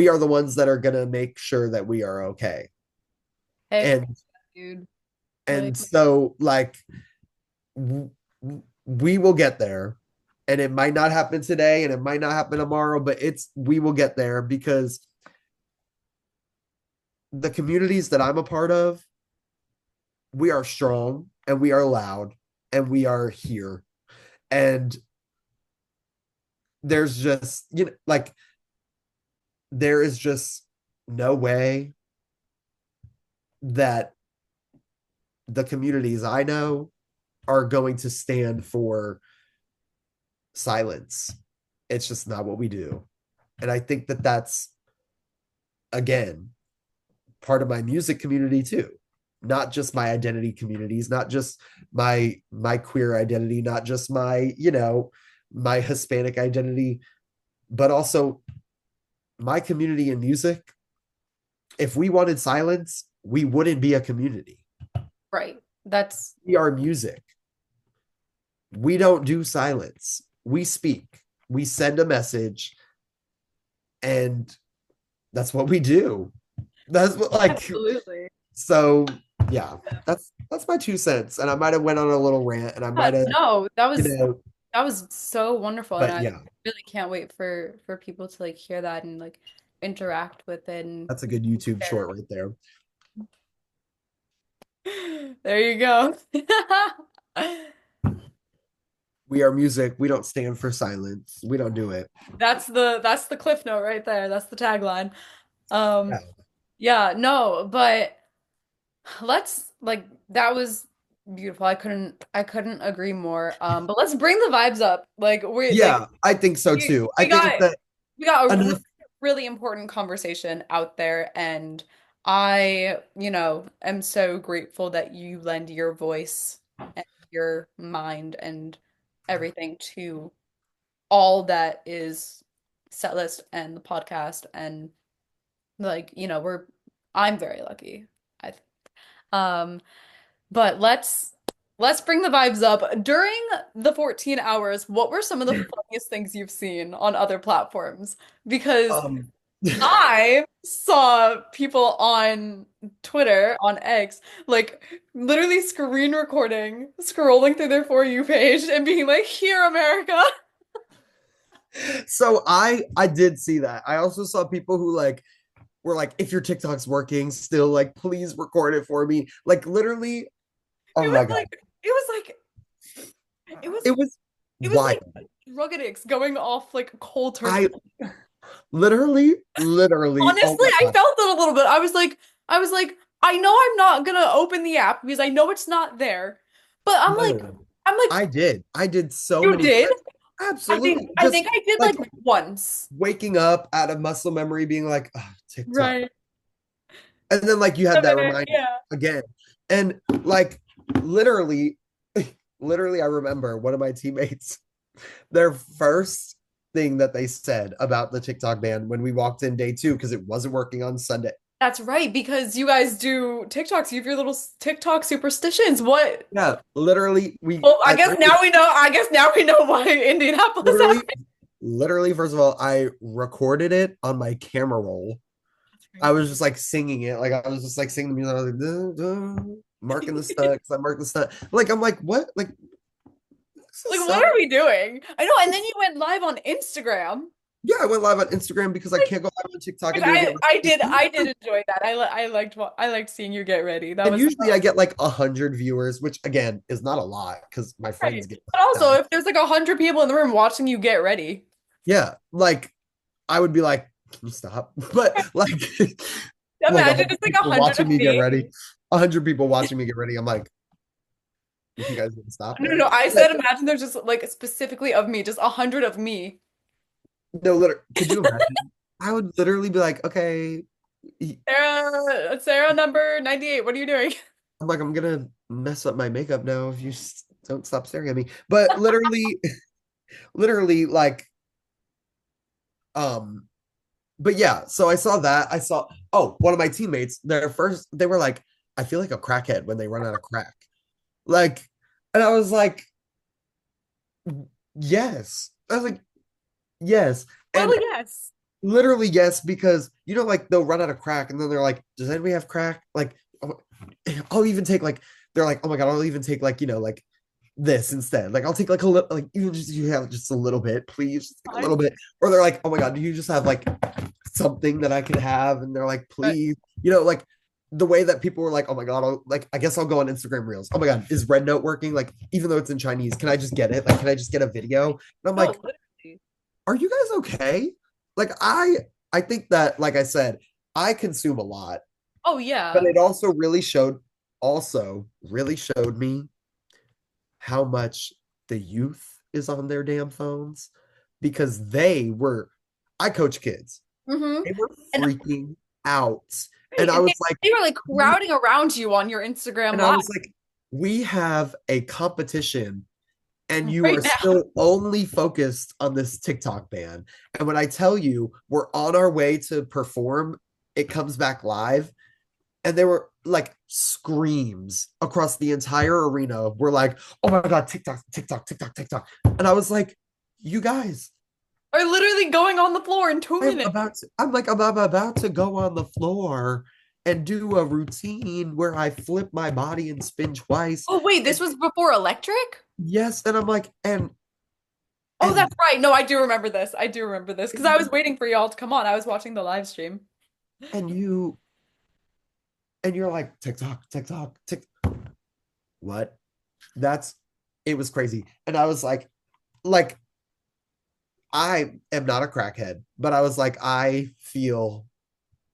are the ones that are going to make sure that we are okay. Heck, And dude. Like, so like w- we will get there, and it might not happen today and it might not happen tomorrow, but we will get there because the communities that I'm a part of, we are strong and we are loud and we are here. And there's just, like, there is just no way that the communities I know are going to stand for silence. It's just not what we do. And I think that that's, again, part of my music community too. Not just my identity communities, not just my queer identity, not just my, my Hispanic identity, but also my community in music. If we wanted silence, we wouldn't be a community. right. That's We are music. We don't do silence. We speak. We send a message, and that's what we do. That's what, like, absolutely. so yeah, that's my 2 cents. And I might have went on a little rant, and I might have, No, you know, that was so wonderful, and but I yeah, really can't wait for people to like hear that and like interact with it and that's a good YouTube share. short right there. There you go. We are music. We don't stand for silence. We don't do it. That's the cliff note right there. That's the tagline. Yeah. Yeah, no, but let's like that was beautiful. I couldn't agree more. But let's bring the vibes up. Like Yeah, I think so too. I we think got that we got a enough. really important conversation out there, and I, am so grateful that you lend your voice and your mind and everything to all that is Setlist and the podcast, and like, I'm very lucky. I um but let's bring the vibes up. During the 14 hours, what were some of the funniest things you've seen on other platforms? Because Um, I saw people on Twitter, on X, like literally screen recording, scrolling through their For You page and being like, "Here, America." so I did see that. I also saw people who like were like, if your TikTok's working still, like, please record it for me. Like, literally, It oh was my God. like it was like it was It was it was like wild. drug addicts going off like cold turkey. I literally, oh Honestly, my I God. felt it a little bit. I was like, I know I'm not gonna open the app because I know it's not there. But No, I'm like, I did so you many did? times. Absolutely. I Just think I did like like once. waking up out of muscle memory, being like, oh, TikTok. Right. And then like you had A that minute, reminder yeah. again. And like literally, literally, I remember one of my teammates, their first thing that they said about the TikTok ban when we walked in day 2, because it wasn't working on Sunday. That's right, because you guys do TikToks. You have your little TikTok superstitions. What? Yeah, literally, Well, I guess now we know why Indianapolis has literally, literally, first of all, I recorded it on my camera roll. I was just like singing it. Like I was just like singing the music. I was like, duh, duh, marking the stunts. I marked the stunt. Like, I'm like, what? Like, this like, is what so. are we doing? I know, and then you went live on Instagram. Yeah, I went live on Instagram because I can't go live on TikTok Like and do it. I did enjoy that. I liked seeing you get ready. That And was usually I get like 100 viewers, which again is not a lot because my right. friends get But also, done. if there's like 100 people in the room watching you get ready, Yeah, like I would be like, can you stop? But like imagine 100 it's like people 100 watching of me get me. ready, 100 people watching me get ready. I'm like, you guys gonna stop No, no, now? no. I But said imagine there's just like specifically of me, just 100 of me. no, literally, could you imagine? I would literally be like, okay, Sarah number 98, what are you doing? I'm like, I'm gonna mess up my makeup now if you don't stop staring at me. But literally, literally, like, um, but yeah, so I saw that. I saw, oh, one of my teammates, they were like, I feel like a crackhead when they run out of crack. Like, and I was like, yes. I was like, yes. And Totally yes. literally yes, because like they'll run out of crack and then they're like, does anybody have crack? Like, I'll even take like, they're like, oh my God, I'll even take like, like this instead. Like I'll take like a little, like even just you have just a little bit, please, just like a little Fine. bit. Or they're like, oh my God, do you just have like something that I could have? And they're like, But please, like the way that people were like, oh my God, I guess I'll go on Instagram Reels. Oh my God, is Red Note working? Like, even though it's in Chinese, can I just get it? Like, can I just get a video? And I'm no, like, literally. are you guys okay? Like, I think that, like I said, I consume a lot, Oh but yeah. it also really showed me how much the youth is on their damn phones because I coach kids. Mm-hmm. They were And freaking out. And right, I and was like, they were like crowding around you on your Instagram and I live was like, we have a competition and you right are now. still only focused on this TikTok ban. And when I tell you we're on our way to perform, it comes back live. And there were like screams across the entire arena. We're like, oh my God, TikTok, TikTok, TikTok, TikTok. And I was like, you guys, Are literally going on the floor in 2 minutes. I'm about to go on the floor and do a routine where I flip my body and spin twice. Oh wait, And this was before electric? yes, and I'm like, Oh, and that's right. No, I do remember this. I do remember this because I was waiting for y'all to come on. I was watching the live stream. and you and you're like TikTok, TikTok, Tik. What? That's it was crazy. And I was like I am not a crackhead, but I was like, I feel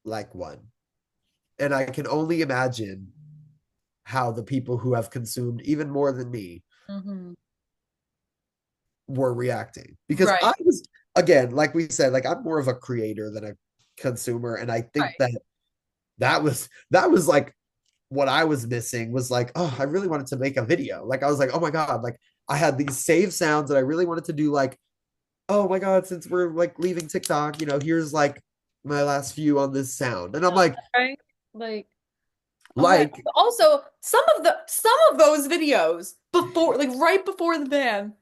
like one. And I can only imagine how the people who have consumed even more than me Hmm. were reacting. Because Right, I was, again, like we said, like I'm more of a creator than a consumer. And I think right. that was like what I was missing was like, oh, I really wanted to make a video. Like I was like, oh my God, like I had these save sounds that I really wanted to do like, oh my God, since we're like leaving TikTok, here's like my last few on this sound. And I'm like, Right. Like, oh my. like, Also, some of those videos before, like right before the ban,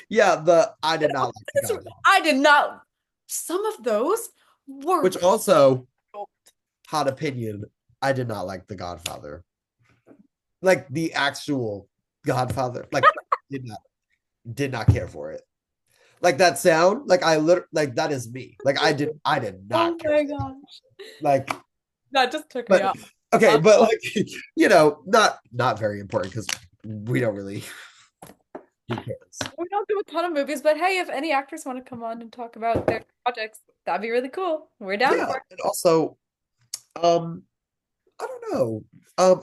yeah, I did not like the Godfather. I did not. Some of those were Which also, hot opinion, I did not like the Godfather. Like the actual Godfather. Like did not care for it. Like that sound, like I literally like that is me. Like I did oh not care my for it. gosh. Like, That just took me but off. okay, Um, but like, not very important because we don't really who cares. we don't do a ton of movies, but hey, if any actors want to come on and talk about their projects, that'd be really cool. We're down Yeah. for it. And also, um, I don't know.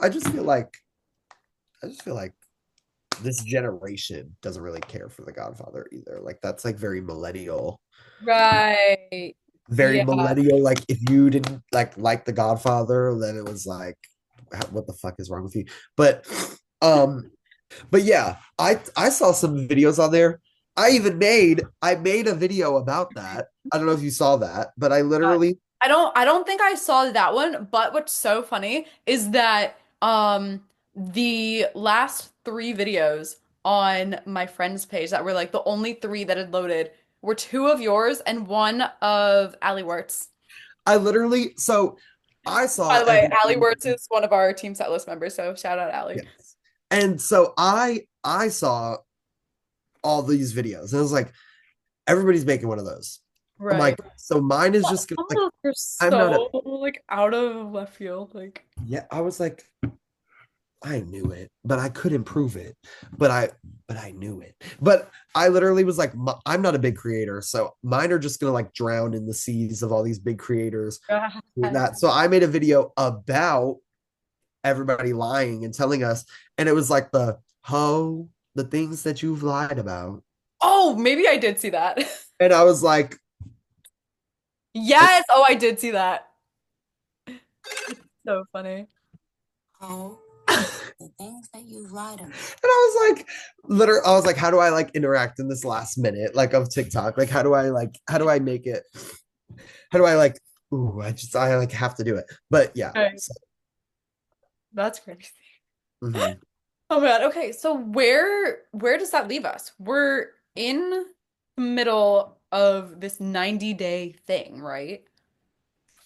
I just feel like this generation doesn't really care for The Godfather either. Like that's like Right. very Yeah. millennial. Like if you didn't like The Godfather, then it was like, what the fuck is wrong with you? But, um, but yeah, I saw some videos on there. I made a video about that. I don't know if you saw that, but I literally I don't think I saw that one, but what's so funny is that the last three videos on my friend's page that were like the only three that had loaded were two of yours and one of Allie Wertz. I literally so I By saw the way, Allie everybody. Wertz is one of our team set list members, so shout out Allie. Yes. And so I saw all these videos and I was like, everybody's making one of those. I'm like, Right. so mine is just gonna Some of like those are I'm not a so like out of left field. Like, yeah, I was like, I knew it, but I couldn't prove it. But I knew it. But I literally was like, I'm not a big creator, so mine are just gonna like drown in the seas of all these big creators. God. So I made a video about everybody lying and telling us, and it was like the things that you've lied about. Oh, maybe I did see that. And I was like, Yes. Oh, I did see that. So funny. Oh, the things that you lied about. and I was like, how do I like interact in this last minute like of TikTok? Like, how do I make it? How do I like? Ooh, I like have to do it. But yeah, Right. so, That's crazy. mhm. Oh my God. Okay, so where does that leave us? We're in the middle of this 90-day thing, right?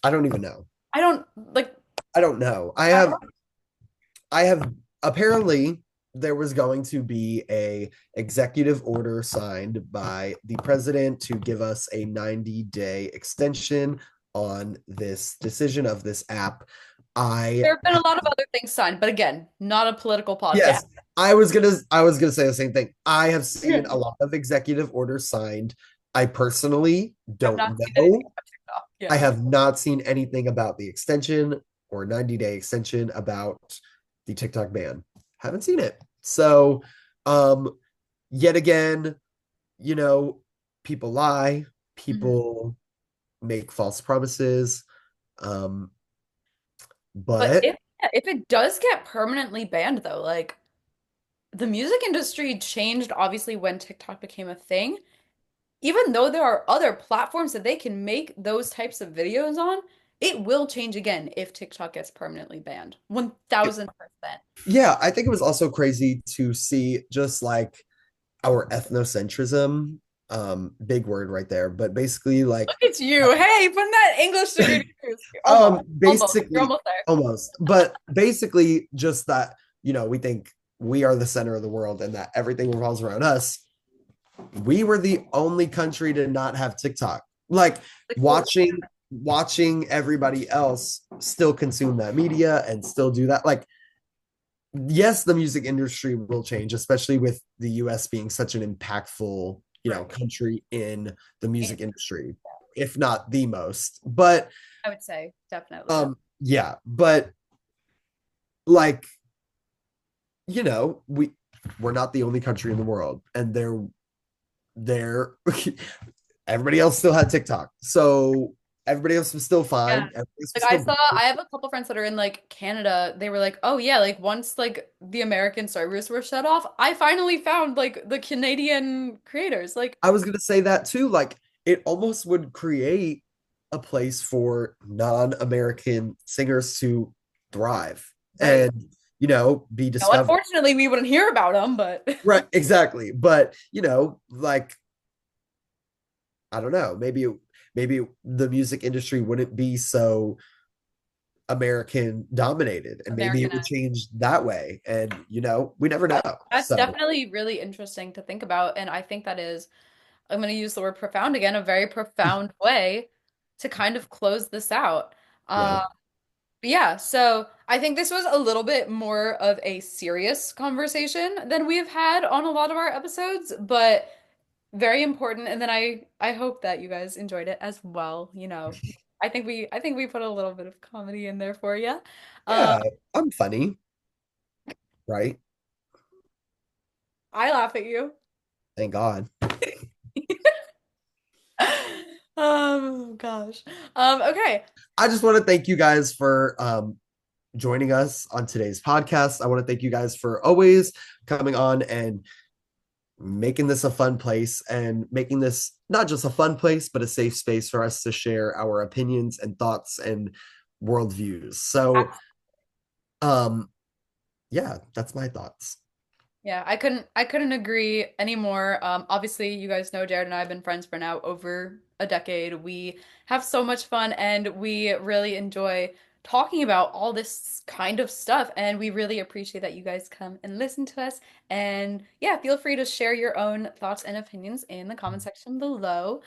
I don't even know. I don't like I don't know. I don't I have apparently there was going to be a executive order signed by the president to give us a 90-day extension on this decision of this app. I there have been a lot of other things signed, but again, not a political podcast. Yes, I was gonna say the same thing. I have seen a lot of executive orders signed. I personally I've not don't seen anything know. about TikTok. I Yeah. have not seen anything about the extension or 90-day extension about the TikTok ban. Haven't seen it. So, um, yet again, you know, people lie, Mhm. people make false promises. Um, But but if it does get permanently banned though, like the music industry changed obviously when TikTok became a thing. Even though there are other platforms that they can make those types of videos on, it will change again if TikTok gets permanently banned. 1000%. yeah, I think it was also crazy to see just like our ethnocentrism, big word right there, but basically like Look at you. Hey, putting that English degree to use. Almost. You're basically almost there. almost, but basically just that, we think we are the center of the world and that everything revolves around us. We were the only country to not have TikTok. Like Like, well, watching everybody else still consume that media and still do that. Like, yes, the music industry will change, especially with the US being such an impactful, right. country in the And music industry, if not the most. But I would say definitely. yeah, but like, we're not the only country in the world, and they're everybody else still had TikTok. So everybody else was still Yeah. fine. Everybody else was Like still I have a couple friends that are in like Canada. They were like, "Oh yeah, like once like the American servers were shut off, I finally found like the Canadian creators." Like, I was gonna say that too. Like it almost would create a place for non-American singers to thrive right. and be No, discovered. unfortunately, we wouldn't hear about them, but Right, exactly. But like I don't know, maybe the music industry wouldn't be so American dominated and maybe it would Americanized. change that way. And we never know. That's So definitely really interesting to think about. And I think that is, I'm going to use the word profound again, a very profound way to kind of close this out. yeah. But yeah, so I think this was a little bit more of a serious conversation than we have had on a lot of our episodes, but very important. And then I hope that you guys enjoyed it as well. I think we put a little bit of comedy in there for you. Um, Yeah, I'm funny, right? I laugh at you. Thank God. Gosh. Okay. I just want to thank you guys for joining us on today's podcast. I want to thank you guys for always coming on and making this a fun place and making this not just a fun place, but a safe space for us to share our opinions and thoughts and worldviews. So, um, yeah, that's my thoughts. Yeah, I couldn't agree anymore. Obviously, you guys know Jared and I have been friends for now over a decade. We have so much fun and we really enjoy talking about all this kind of stuff. And we really appreciate that you guys come and listen to us. And yeah, feel free to share your own thoughts and opinions in the comment section below.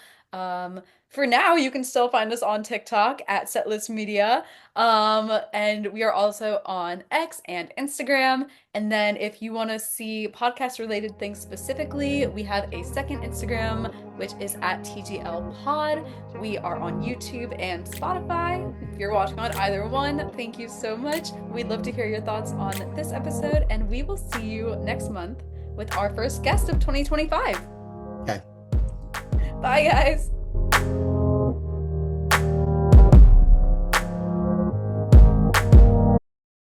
For now, you can still find us on TikTok at Setlist Media. And we are also on X and Instagram. And then if you want to see podcast related things specifically, we have a second Instagram, which is at TGL Pod. We are on YouTube and Spotify. If you're watching on either one, thank you so much. We'd love to hear your thoughts on this episode, and we will see you next month with our first guest of 2025. Okay. Bye, guys.